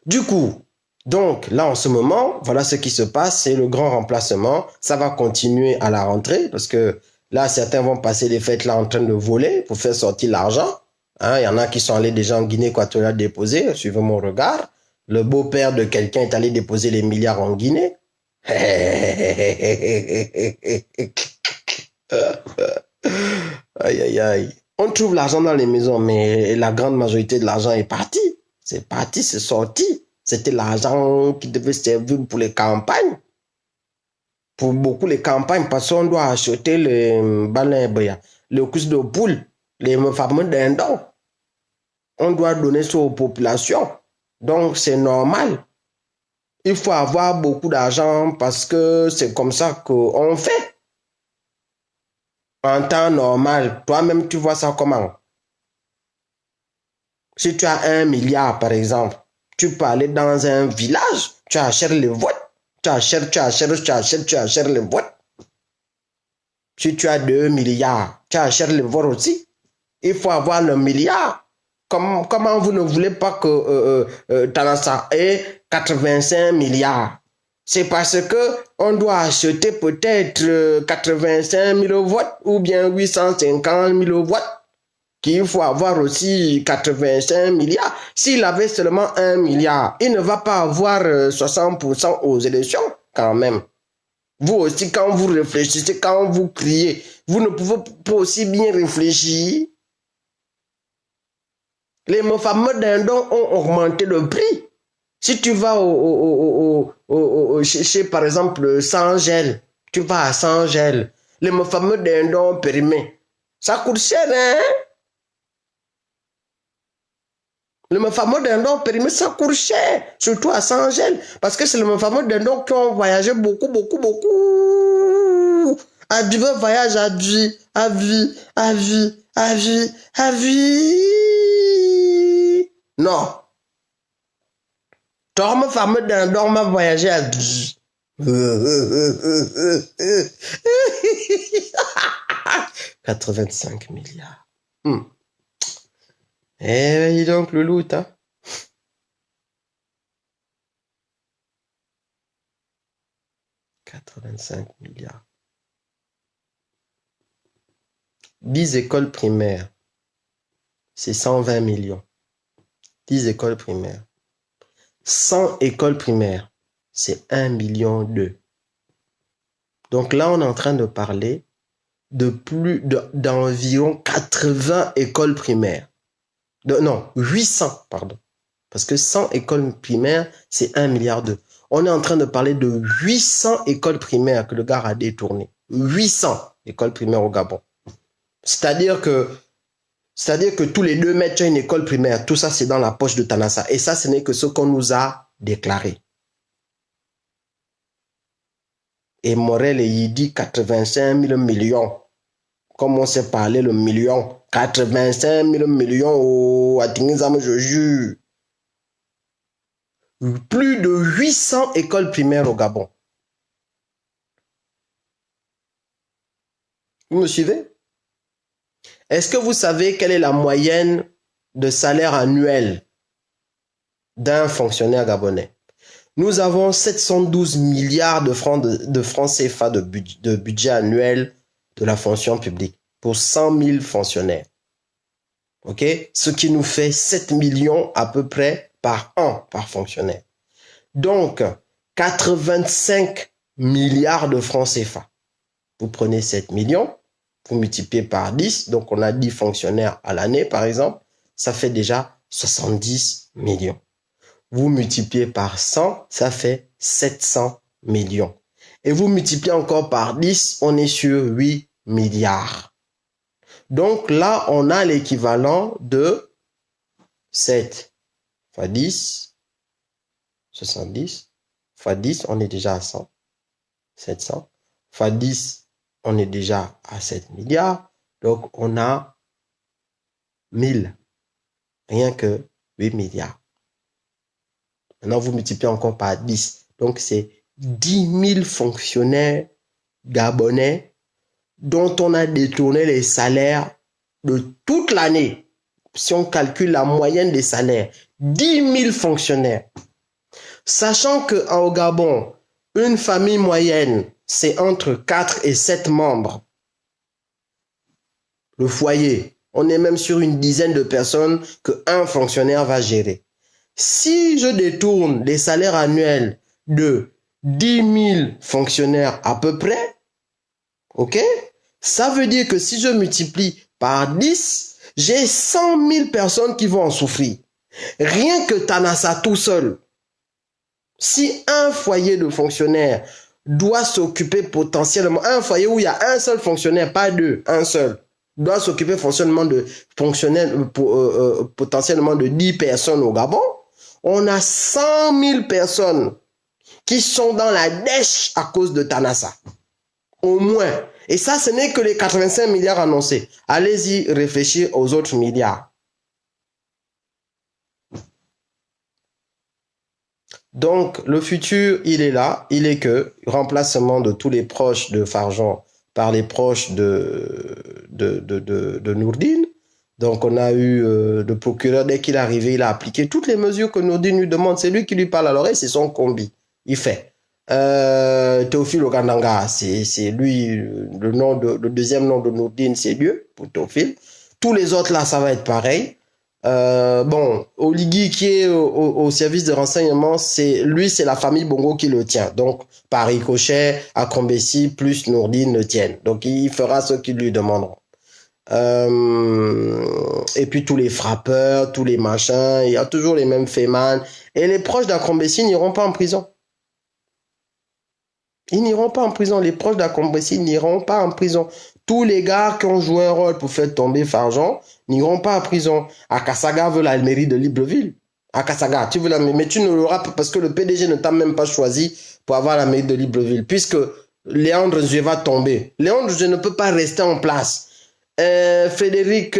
Du coup, donc là en ce moment, voilà ce qui se passe, c'est le grand remplacement. Ça va continuer à la rentrée parce que là, certains vont passer les fêtes là en train de voler pour faire sortir l'argent. Hein, il y en a qui sont allés déjà en Guinée équatoriale déposer, suivez mon regard. Le beau-père de quelqu'un est allé déposer les milliards en Guinée. Aïe, aïe, aïe. On trouve l'argent dans les maisons, mais la grande majorité de l'argent est parti. C'est parti, c'est sorti. C'était l'argent qui devait servir pour les campagnes. Pour beaucoup, les campagnes, parce qu'on doit acheter le couche de poule, les fameux dindons. On doit donner ça aux populations. Donc, c'est normal. Il faut avoir beaucoup d'argent parce que c'est comme ça qu'on fait. En temps normal, toi-même, tu vois ça comment? Si tu as 1 milliard, par exemple, tu peux aller dans un village, tu achètes les votes, tu achètes les votes. Si tu as 2 milliards, tu achètes les votes aussi. Il faut avoir le milliard. Comment vous ne voulez pas que Tanassa ait 85 milliards? C'est parce que on doit acheter peut-être 85 000 votes ou bien 850 000 votes qu'il faut avoir aussi 85 milliards. S'il avait seulement 1 milliard, il ne va pas avoir 60% aux élections quand même. Vous aussi, quand vous réfléchissez, quand vous criez, vous ne pouvez pas aussi bien réfléchir. Les fameux dindons ont augmenté le prix. Si tu vas chez, par exemple, Sangel, tu vas à Sangel, les fameux dindons périmés, ça coûte cher, hein? Le fameux dindon périmé, ça coûte cher, surtout à Sangel, parce que c'est le fameux dindon qui ont voyagé beaucoup. À divers voyages à vie. Non. Ton fameux dindon m'a voyagé à vie. 85 milliards. Eh, dis donc, le loot, hein. 85 milliards. 10 écoles primaires, c'est 120 millions. 10 écoles primaires. 100 écoles primaires, c'est 1,2 million. Donc là, on est en train de parler de d'environ 80 écoles primaires. Non, 800, pardon. Parce que 100 écoles primaires, c'est 1,2 milliard. On est en train de parler de 800 écoles primaires que le gars a détournées. 800 écoles primaires au Gabon. C'est-à-dire que tous les 2 mètres, tu as une école primaire. Tout ça, c'est dans la poche de Tanassa. Et ça, ce n'est que ce qu'on nous a déclaré. Et Morel, il dit 85 000 millions. Comme on sait parler le million. 85 000 millions au Atingizam, je jure. Plus de 800 écoles primaires au Gabon. Vous me suivez? Est-ce que vous savez quelle est la moyenne de salaire annuel d'un fonctionnaire gabonais? Nous avons 712 milliards de francs CFA de budget annuel de la fonction publique pour 100 000 fonctionnaires. OK? Ce qui nous fait 7 millions à peu près par an par fonctionnaire. Donc, 85 milliards de francs CFA. Vous prenez 7 millions, vous multipliez par 10, donc on a 10 fonctionnaires à l'année par exemple, ça fait déjà 70 millions. Vous multipliez par 100, ça fait 700 millions. Et vous multipliez encore par 10, on est sur 8 milliards. Donc là, on a l'équivalent de 7 fois 10, 70, fois 10, on est déjà à 100, 700, fois 10, on est déjà à 7 milliards. Donc on a 1000, rien que 8 milliards. Maintenant, vous multipliez encore par 10. Donc c'est 10 000 fonctionnaires gabonais dont on a détourné les salaires de toute l'année. Si on calcule la moyenne des salaires, 10 000 fonctionnaires. Sachant qu'au Gabon, une famille moyenne, c'est entre 4 et 7 membres. Le foyer, on est même sur une dizaine de personnes qu'un fonctionnaire va gérer. Si je détourne les salaires annuels de 10 000 fonctionnaires à peu près, ok? Ça veut dire que si je multiplie par 10, j'ai 100 000 personnes qui vont en souffrir. Rien que Tanassa tout seul. Si un foyer de fonctionnaires doit s'occuper potentiellement, un foyer où il y a un seul fonctionnaire, pas deux, un seul, doit s'occuper potentiellement de 10 personnes au Gabon, on a 100 000 personnes qui sont dans la dèche à cause de Tanassa. Au moins. Et ça, ce n'est que les 85 milliards annoncés. Allez-y réfléchir aux autres milliards. Donc, le futur, il est là. Il est que remplacement de tous les proches de Farjon par les proches de Nourdine. Donc, on a eu le procureur, dès qu'il est arrivé, il a appliqué toutes les mesures que Nourdine lui demande. C'est lui qui lui parle à l'oreille, c'est son combi. Il fait. Théophile Ogandanga, c'est lui, le deuxième nom de Nourdine, c'est Dieu, pour Théophile. Tous les autres, là, ça va être pareil. Bon, Oligui qui est au service de renseignement, c'est la famille Bongo qui le tient. Donc, par ricochet, Akombesi plus Nourdine le tiennent. Donc, il fera ce qu'ils lui demanderont. Et puis tous les frappeurs, tous les machins, il y a toujours les mêmes fémans. Et les proches d'Akombesi n'iront pas en prison. Ils n'iront pas en prison. Les proches d'Akombesi n'iront pas en prison. Tous les gars qui ont joué un rôle pour faire tomber Farjon n'iront pas en prison. Akasaga veut la mairie de Libreville. Akasaga, tu veux la mairie, mais tu ne l'auras pas parce que le PDG ne t'a même pas choisi pour avoir la mairie de Libreville. Puisque Léandre Nzoué va tomber. Léandre Nzoué ne peut pas rester en place. Frédéric,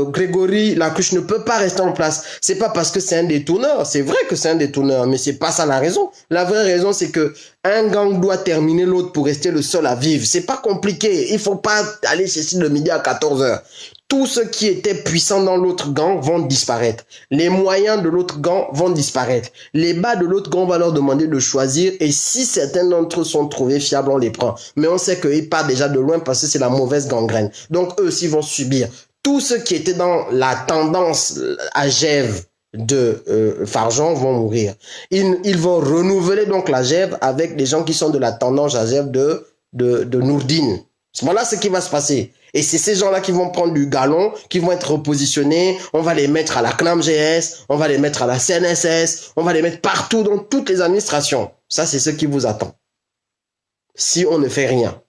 Grégory Lacouche ne peut pas rester en place. C'est pas parce que c'est un détourneur. C'est vrai que c'est un détourneur, mais c'est pas ça la raison. La vraie raison, c'est que un gang doit terminer l'autre pour rester le seul à vivre. C'est pas compliqué. Il faut pas aller chercher le midi à 14h. Tous ceux qui étaient puissants dans l'autre gang vont disparaître. Les moyens de l'autre gang vont disparaître. Les bas de l'autre gang vont leur demander de choisir et si certains d'entre eux sont trouvés fiables, on les prend. Mais on sait qu'ils partent déjà de loin parce que c'est la mauvaise gangrène. Donc eux aussi vont subir. Tous ceux qui étaient dans la tendance à Gève de Farjon vont mourir. Ils vont renouveler donc la Gève avec des gens qui sont de la tendance à Gève de Nourdine. Voilà ce qui va se passer. Et c'est ces gens-là qui vont prendre du galon, qui vont être repositionnés. On va les mettre à la CNAMGS, on va les mettre à la CNSS, on va les mettre partout dans toutes les administrations. Ça, c'est ce qui vous attend. Si on ne fait rien.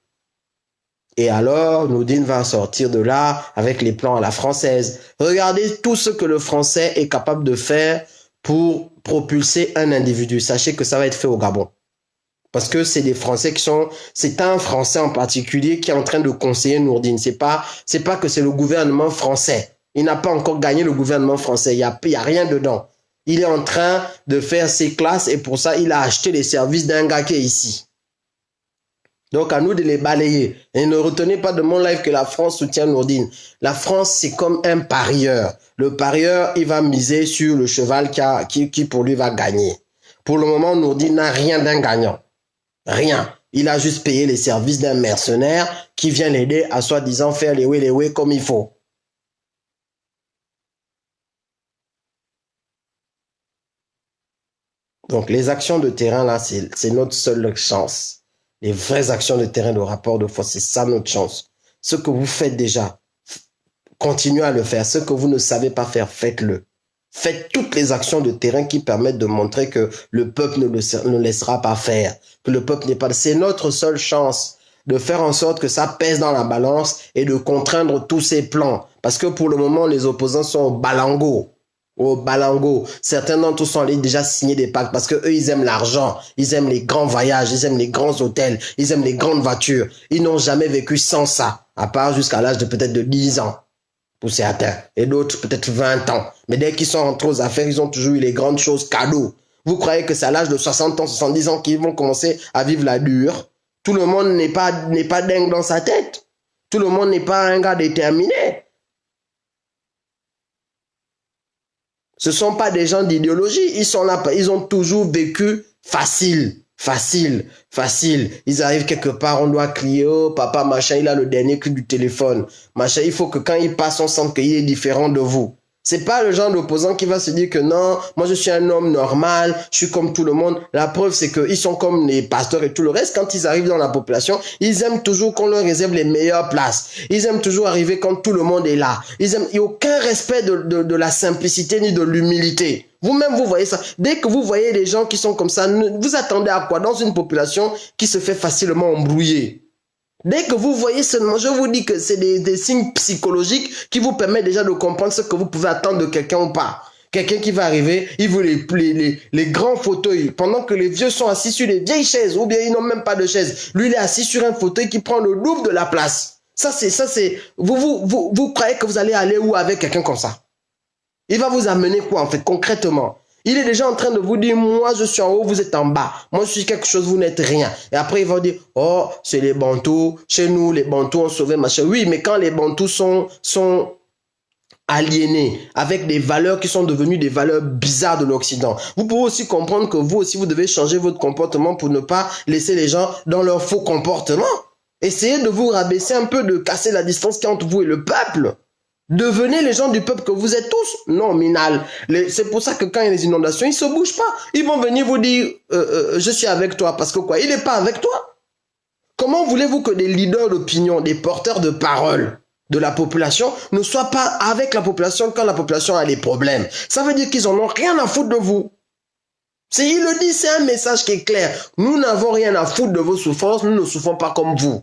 Et alors, Nourdine va sortir de là avec les plans à la française. Regardez tout ce que le français est capable de faire pour propulser un individu. Sachez que ça va être fait au Gabon. Parce que c'est des Français c'est un Français en particulier qui est en train de conseiller Nourdine. C'est pas que c'est le gouvernement français. Il n'a pas encore gagné le gouvernement français. Il y a rien dedans. Il est en train de faire ses classes et pour ça, il a acheté les services d'un gars qui est ici. Donc, à nous de les balayer. Et ne retenez pas de mon live que la France soutient Nourdine. La France, c'est comme un parieur. Le parieur, il va miser sur le cheval qui pour lui va gagner. Pour le moment, Nourdine n'a rien d'un gagnant. Rien. Il a juste payé les services d'un mercenaire qui vient l'aider à soi-disant faire les way comme il faut. Donc, les actions de terrain, là, c'est notre seule chance. Les vraies actions de terrain de rapport de force, c'est ça notre chance. Ce que vous faites déjà, Continuez à le faire. Ce que vous ne savez pas faire, faites-le. Faites toutes les actions de terrain qui permettent de montrer que le peuple ne laissera pas faire, que le peuple n'est pas... C'est notre seule chance de faire en sorte que ça pèse dans la balance et de contraindre tous ces plans. Parce que pour le moment, les opposants sont au balango. Au balango. Certains d'entre eux sont allés déjà signer des pactes parce que eux, ils aiment l'argent, ils aiment les grands voyages, ils aiment les grands hôtels, ils aiment les grandes voitures. Ils n'ont jamais vécu sans ça, à part jusqu'à l'âge de peut-être de 10 ans. Pour certains, et d'autres peut-être 20 ans. Mais dès qu'ils sont rentrés aux affaires, ils ont toujours eu les grandes choses cadeaux. Vous croyez que c'est à l'âge de 60 ans, 70 ans qu'ils vont commencer à vivre la dure? Tout le monde n'est pas dingue dans sa tête. Tout le monde n'est pas un gars déterminé. Ce ne sont pas des gens d'idéologie. Ils sont là, ils ont toujours vécu facile. Facile, facile. Ils arrivent quelque part, on doit crier, oh papa, machin, il a le dernier cri du téléphone. Machin, il faut que quand il passe, on sente qu'il est différent de vous. C'est pas le genre d'opposant qui va se dire que non, moi je suis un homme normal, je suis comme tout le monde. La preuve, c'est qu'ils sont comme les pasteurs et tout le reste. Quand ils arrivent dans la population, ils aiment toujours qu'on leur réserve les meilleures places. Ils aiment toujours arriver quand tout le monde est là. Il n'y a aucun respect de la simplicité ni de l'humilité. Vous-même, vous voyez ça. Dès que vous voyez des gens qui sont comme ça, vous attendez à quoi dans une population qui se fait facilement embrouiller? Dès que vous voyez seulement, je vous dis que c'est des signes psychologiques qui vous permettent déjà de comprendre ce que vous pouvez attendre de quelqu'un ou pas. Quelqu'un qui va arriver, il veut les grands fauteuils, pendant que les vieux sont assis sur des vieilles chaises, ou bien ils n'ont même pas de chaise. Lui, il est assis sur un fauteuil qui prend le double de la place. Vous croyez que vous allez aller où avec quelqu'un comme ça? Il va vous amener quoi en fait, concrètement? Il est déjà en train de vous dire, moi je suis en haut, vous êtes en bas. Moi je suis quelque chose, vous n'êtes rien. Et après il va dire, oh, c'est les Bantous. Chez nous, les Bantous ont sauvé machin. Oui, mais quand les Bantous sont aliénés, avec des valeurs qui sont devenues des valeurs bizarres de l'Occident. Vous pouvez aussi comprendre que vous aussi, vous devez changer votre comportement pour ne pas laisser les gens dans leur faux comportement. Essayez de vous rabaisser un peu, de casser la distance qui est entre vous et le peuple. Devenez les gens du peuple que vous êtes tous. Non, Minal. C'est pour ça que quand il y a les inondations, ils ne se bougent pas. Ils vont venir vous dire, je suis avec toi. Parce que quoi? Il n'est pas avec toi. Comment voulez-vous que des leaders d'opinion, des porteurs de parole de la population ne soient pas avec la population quand la population a des problèmes? Ça veut dire qu'ils en ont rien à foutre de vous. Il le dit, c'est un message qui est clair. Nous n'avons rien à foutre de vos souffrances. Nous ne souffrons pas comme vous.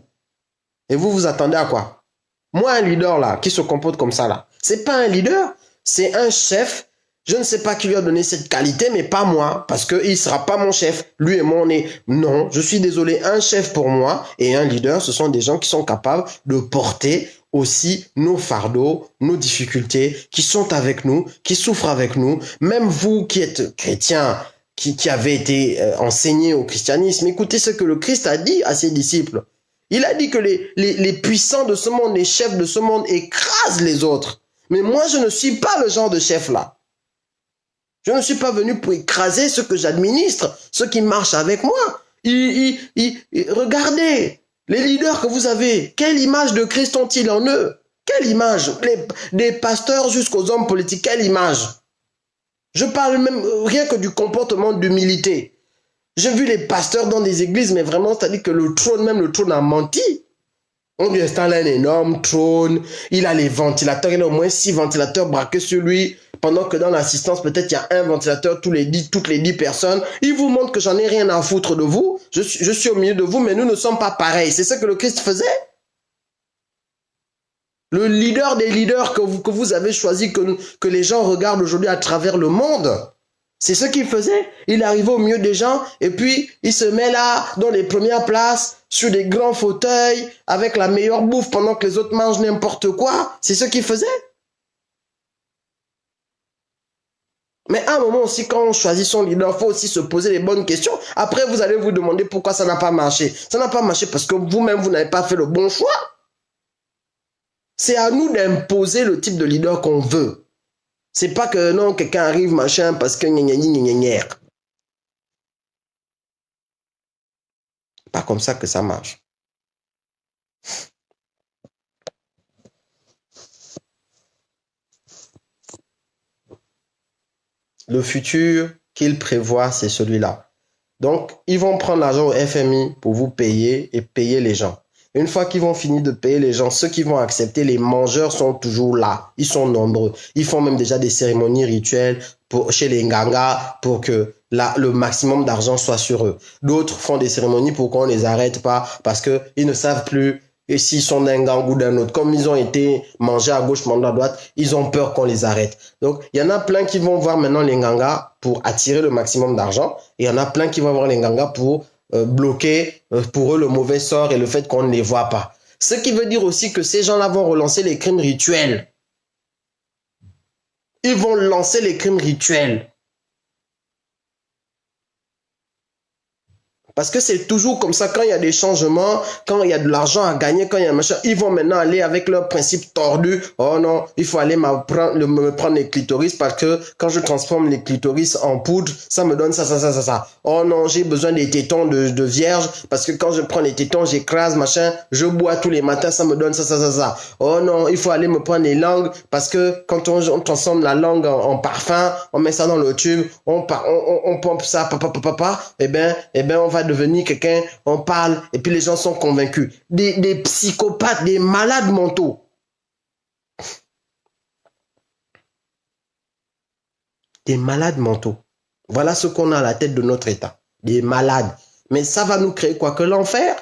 Et vous, vous attendez à quoi? Moi, un leader là, qui se comporte comme ça là, c'est pas un leader, c'est un chef. Je ne sais pas qui lui a donné cette qualité, mais pas moi, parce qu'il ne sera pas mon chef. Lui et moi, on est... Non, je suis désolé, un chef pour moi et un leader, ce sont des gens qui sont capables de porter aussi nos fardeaux, nos difficultés, qui sont avec nous, qui souffrent avec nous. Même vous qui êtes chrétien, qui avez été enseigné au christianisme, écoutez ce que le Christ a dit à ses disciples. Il a dit que les puissants de ce monde, les chefs de ce monde écrasent les autres. Mais moi, je ne suis pas le genre de chef-là. Je ne suis pas venu pour écraser ceux que j'administre, ceux qui marchent avec moi. Regardez, les leaders que vous avez, quelle image de Christ ont-ils en eux? Quelle image? Des pasteurs jusqu'aux hommes politiques, quelle image? Je parle même rien que du comportement d'humilité. J'ai vu les pasteurs dans des églises, mais vraiment, c'est-à-dire que le trône, même le trône a menti. On lui installe un énorme trône, il a les ventilateurs, il a au moins 6 ventilateurs braqués sur lui, pendant que dans l'assistance, peut-être il y a un ventilateur toutes les 10 personnes. Il vous montre que j'en ai rien à foutre de vous, je suis au milieu de vous, mais nous ne sommes pas pareils. C'est ce que le Christ faisait. Le leader des leaders que vous avez choisi, que les gens regardent aujourd'hui à travers le monde. C'est ce qu'il faisait. Il arrivait au milieu des gens et puis il se met là dans les premières places, sur des grands fauteuils, avec la meilleure bouffe pendant que les autres mangent n'importe quoi. C'est ce qu'il faisait. Mais à un moment aussi, quand on choisit son leader, il faut aussi se poser les bonnes questions. Après, vous allez vous demander pourquoi ça n'a pas marché. Ça n'a pas marché parce que vous-même, vous n'avez pas fait le bon choix. C'est à nous d'imposer le type de leader qu'on veut. C'est pas que non, quelqu'un arrive, machin, parce que pas comme ça que ça marche. Le futur qu'ils prévoient, c'est celui-là. Donc, ils vont prendre l'argent au FMI pour vous payer et payer les gens. Une fois qu'ils vont finir de payer les gens, ceux qui vont accepter, les mangeurs sont toujours là. Ils sont nombreux. Ils font même déjà des cérémonies rituelles chez les Nganga pour que le maximum d'argent soit sur eux. D'autres font des cérémonies pour qu'on ne les arrête pas parce qu'ils ne savent plus et s'ils sont d'un gang ou d'un autre. Comme ils ont été mangés à gauche, mangés à droite, ils ont peur qu'on les arrête. Donc, il y en a plein qui vont voir maintenant les Nganga pour attirer le maximum d'argent. Et il y en a plein qui vont voir les Nganga pour bloquer pour eux le mauvais sort et le fait qu'on ne les voit pas. Ce qui veut dire aussi que ces gens-là vont relancer les crimes rituels. Ils vont lancer les crimes rituels. Parce que c'est toujours comme ça, quand il y a des changements, quand il y a de l'argent à gagner, quand il y a un machin, ils vont maintenant aller avec leur principe tordu. Oh non, il faut aller me prendre les clitoris parce que quand je transforme les clitoris en poudre, ça me donne ça. Oh non, j'ai besoin des tétons de vierge parce que quand je prends les tétons, j'écrase, machin, je bois tous les matins, ça me donne ça. Oh non, il faut aller me prendre les langues parce que quand on transforme la langue en parfum, on met ça dans le tube, on pompe ça, eh ben, on va devenir quelqu'un, on parle, et puis les gens sont convaincus. Des psychopathes, des malades mentaux. Des malades mentaux. Voilà ce qu'on a à la tête de notre État. Des malades. Mais ça va nous créer quoi? Que l'enfer?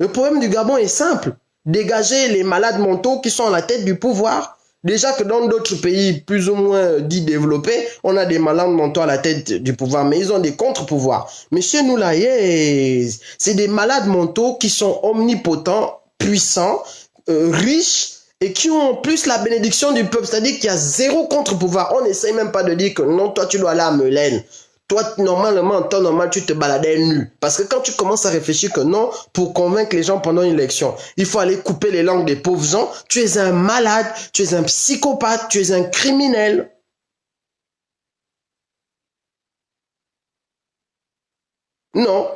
Le problème du Gabon est simple. Dégager les malades mentaux qui sont à la tête du pouvoir. Déjà que dans d'autres pays plus ou moins dits développés, on a des malades mentaux à la tête du pouvoir, mais ils ont des contre-pouvoirs. Mais chez nous, là, yes, c'est des malades mentaux qui sont omnipotents, puissants, riches, et qui ont en plus la bénédiction du peuple. C'est-à-dire qu'il y a zéro contre-pouvoir. On n'essaye même pas de dire que non, toi, tu dois aller à Melaine. Toi, normalement, en temps normal, tu te baladais nu. Parce que quand tu commences à réfléchir que non, pour convaincre les gens pendant une élection, il faut aller couper les langues des pauvres gens, tu es un malade, tu es un psychopathe, tu es un criminel. Non,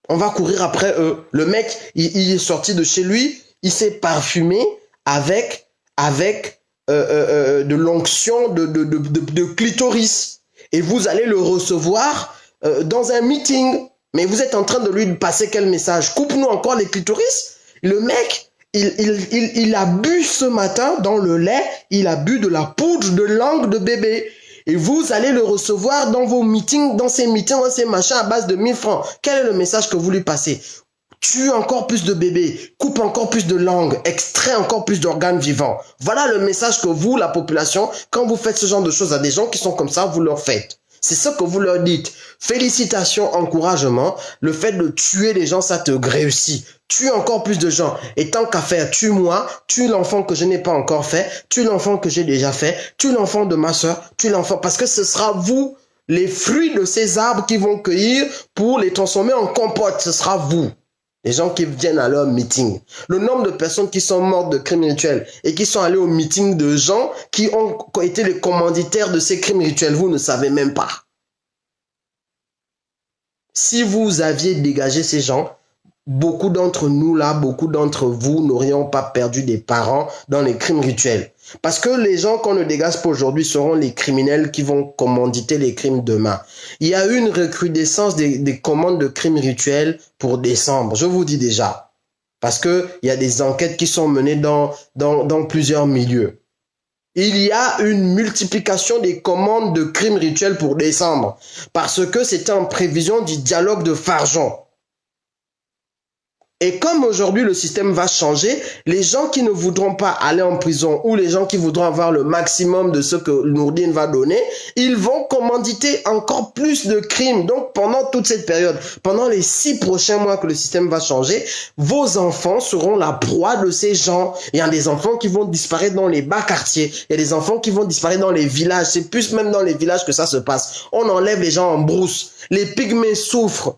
on va courir après eux. Le mec, il est sorti de chez lui, il s'est parfumé avec de l'onction de clitoris. Et vous allez le recevoir dans un meeting. Mais vous êtes en train de lui passer quel message? Coupe-nous encore les clitoris? Le mec, il a bu ce matin dans le lait, il a bu de la poudre de langue de bébé. Et vous allez le recevoir dans vos meetings, dans ces meetings, dans ces machins à base de 1000 francs. Quel est le message que vous lui passez? Tue encore plus de bébés, coupe encore plus de langues, extrait encore plus d'organes vivants. Voilà le message que vous, la population, quand vous faites ce genre de choses à des gens qui sont comme ça, vous leur faites. C'est ce que vous leur dites. Félicitations, encouragement. Le fait de tuer les gens, ça te réussit. Tue encore plus de gens. Et tant qu'à faire, tue-moi, tue l'enfant que je n'ai pas encore fait, tue l'enfant que j'ai déjà fait, tue l'enfant de ma soeur, tue l'enfant, parce que ce sera vous, les fruits de ces arbres qui vont cueillir pour les transformer en compote. Ce sera vous. Les gens qui viennent à leur meeting. Le nombre de personnes qui sont mortes de crimes rituels et qui sont allées au meeting de gens qui ont été les commanditaires de ces crimes rituels, vous ne savez même pas. Si vous aviez dégagé ces gens, beaucoup d'entre nous là, beaucoup d'entre vous n'aurions pas perdu des parents dans les crimes rituels. Parce que les gens qu'on ne dégage pas aujourd'hui seront les criminels qui vont commanditer les crimes demain. Il y a eu une recrudescence des commandes de crimes rituels pour décembre, je vous dis déjà. Parce qu'il y a des enquêtes qui sont menées dans plusieurs milieux. Il y a une multiplication des commandes de crimes rituels pour décembre. Parce que c'était en prévision du dialogue de Farjon. Et comme aujourd'hui le système va changer, les gens qui ne voudront pas aller en prison ou les gens qui voudront avoir le maximum de ce que Nourdine va donner, ils vont commanditer encore plus de crimes. Donc pendant toute cette période, pendant les 6 prochains mois que le système va changer, vos enfants seront la proie de ces gens. Il y a des enfants qui vont disparaître dans les bas quartiers, il y a des enfants qui vont disparaître dans les villages, c'est plus même dans les villages que ça se passe. On enlève les gens en brousse, les pygmées souffrent.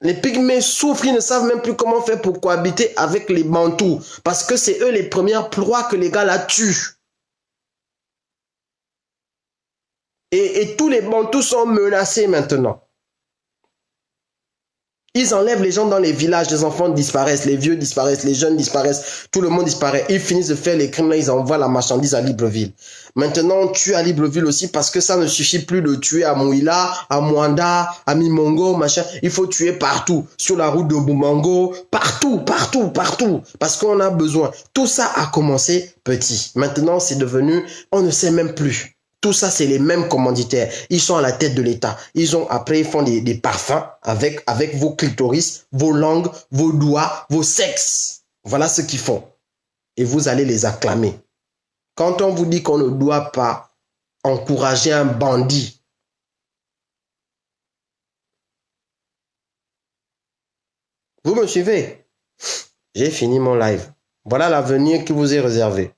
Les pygmées souffrent, ils ne savent même plus comment faire pour cohabiter avec les bantous. Parce que c'est eux les premières proies que les gars là tuent. Et tous les bantous sont menacés maintenant. Ils enlèvent les gens dans les villages, les enfants disparaissent, les vieux disparaissent, les jeunes disparaissent, tout le monde disparaît. Ils finissent de faire les crimes, là, ils envoient la marchandise à Libreville. Maintenant, on tue à Libreville aussi parce que ça ne suffit plus de tuer à Mouila, à Mwanda, à Mimongo, machin. Il faut tuer partout, sur la route de Boumango, partout, partout, partout, parce qu'on a besoin. Tout ça a commencé petit. Maintenant, c'est devenu, on ne sait même plus. Tout ça, c'est les mêmes commanditaires. Ils sont à la tête de l'État. Après, ils font des parfums avec vos clitoris, vos langues, vos doigts, vos sexes. Voilà ce qu'ils font. Et vous allez les acclamer. Quand on vous dit qu'on ne doit pas encourager un bandit, vous me suivez? J'ai fini mon live. Voilà l'avenir qui vous est réservé.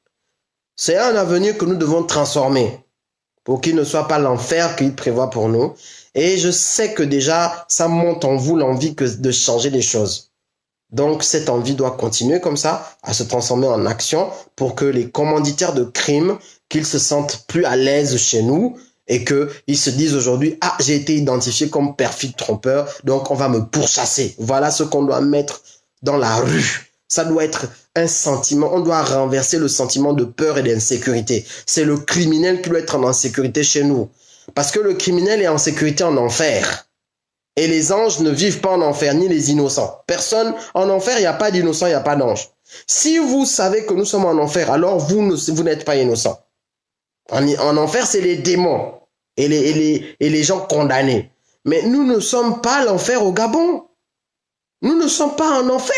C'est un avenir que nous devons transformer pour qu'il ne soit pas l'enfer qu'il prévoit pour nous. Et je sais que déjà, ça monte en vous l'envie de changer les choses. Donc, cette envie doit continuer comme ça, à se transformer en action pour que les commanditaires de crimes, qu'ils se sentent plus à l'aise chez nous et qu'ils se disent aujourd'hui, ah, j'ai été identifié comme perfide trompeur, donc on va me pourchasser. Voilà ce qu'on doit mettre dans la rue. Ça doit être un sentiment, on doit renverser le sentiment de peur et d'insécurité. C'est le criminel qui doit être en insécurité chez nous. Parce que le criminel est en sécurité en enfer. Et les anges ne vivent pas en enfer, ni les innocents. Personne, en enfer, il n'y a pas d'innocent, il n'y a pas d'ange. Si vous savez que nous sommes en enfer, alors vous n'êtes pas innocent. En enfer, c'est les démons et les gens condamnés. Mais nous ne sommes pas l'enfer au Gabon. Nous ne sommes pas en enfer.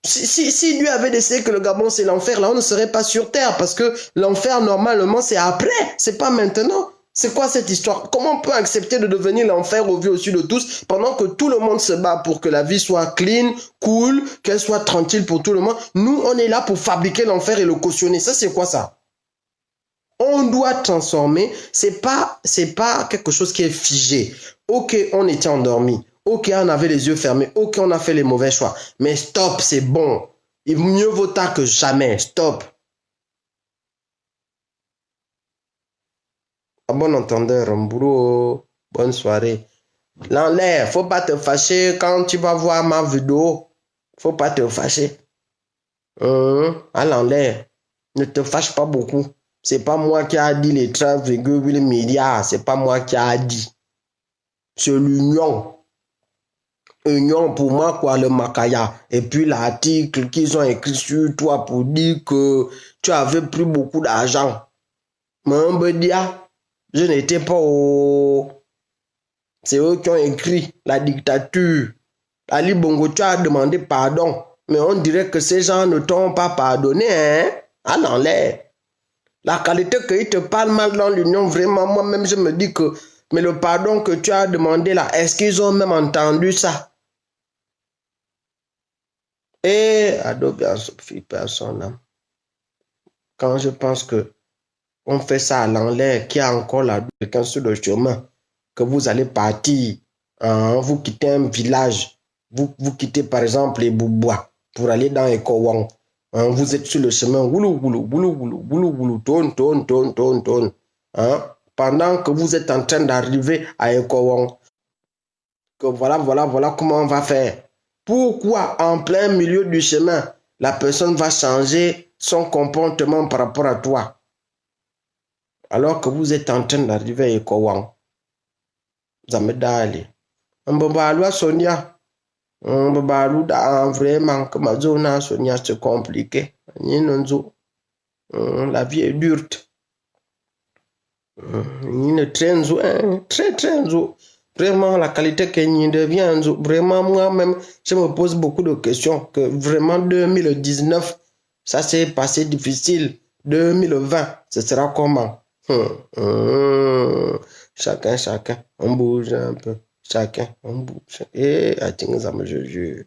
Si Dieu avait décidé que le Gabon c'est l'enfer, là on ne serait pas sur terre parce que l'enfer normalement c'est après, c'est pas maintenant. C'est quoi cette histoire? Comment on peut accepter de devenir l'enfer au vu au-dessus de tous pendant que tout le monde se bat pour que la vie soit clean, cool, qu'elle soit tranquille pour tout le monde? Nous on est là pour fabriquer l'enfer et le cautionner. Ça c'est quoi ça? On doit transformer, c'est pas quelque chose qui est figé. Ok, on était endormi. Ok, on avait les yeux fermés. Ok, on a fait les mauvais choix. Mais stop, c'est bon. Il mieux vaut tard que jamais. Stop. À bon entendeur, Mburo, bonne soirée. L'enlève, faut pas te fâcher quand tu vas voir ma vidéo. Faut pas te fâcher. À l'enlève, ne te fâche pas beaucoup. C'est pas moi qui a dit les 13,8 milliards. C'est pas moi qui a dit. C'est l'union. Union pour moi, quoi, le Makaya. Et puis l'article qu'ils ont écrit sur toi pour dire que tu avais pris beaucoup d'argent. Mambedia, je n'étais pas au... C'est eux qui ont écrit la dictature. Ali Bongo, tu as demandé pardon. Mais on dirait que ces gens ne t'ont pas pardonné, hein? Ah non, la qualité qu'ils te parlent mal dans l'union, vraiment, moi-même, je me dis que... Mais le pardon que tu as demandé là, est-ce qu'ils ont même entendu ça? Et Adobe Sophie, personne. Quand je pense que on fait ça à l'enlève, qu'il y a encore là quelqu'un sur le chemin, que vous allez partir, hein, vous quittez un village, vous quittez par exemple les Boubois pour aller dans Ekowang, hein, vous êtes sur le chemin, woulou, woulou, woulou, woulou, woulou, woulou, tourne, tourne, tourne, tourne, tourne, hein, pendant que vous êtes en train d'arriver à Ekowang, que voilà comment on va faire. Pourquoi en plein milieu du chemin, la personne va changer son comportement par rapport à toi alors que vous êtes en train d'arriver à Ekowang? Zamedali. Mbabalou Sonia. Mbabalou da vraiment que ma zone Sonia c'est compliqué. La vie est dure. Très très vraiment la qualité qu'elle devient vraiment moi-même je me pose beaucoup de questions que vraiment 2019 ça s'est passé difficile 2020 ce sera comment? Chacun on bouge un peu chacun on bouge et attends ça me je jure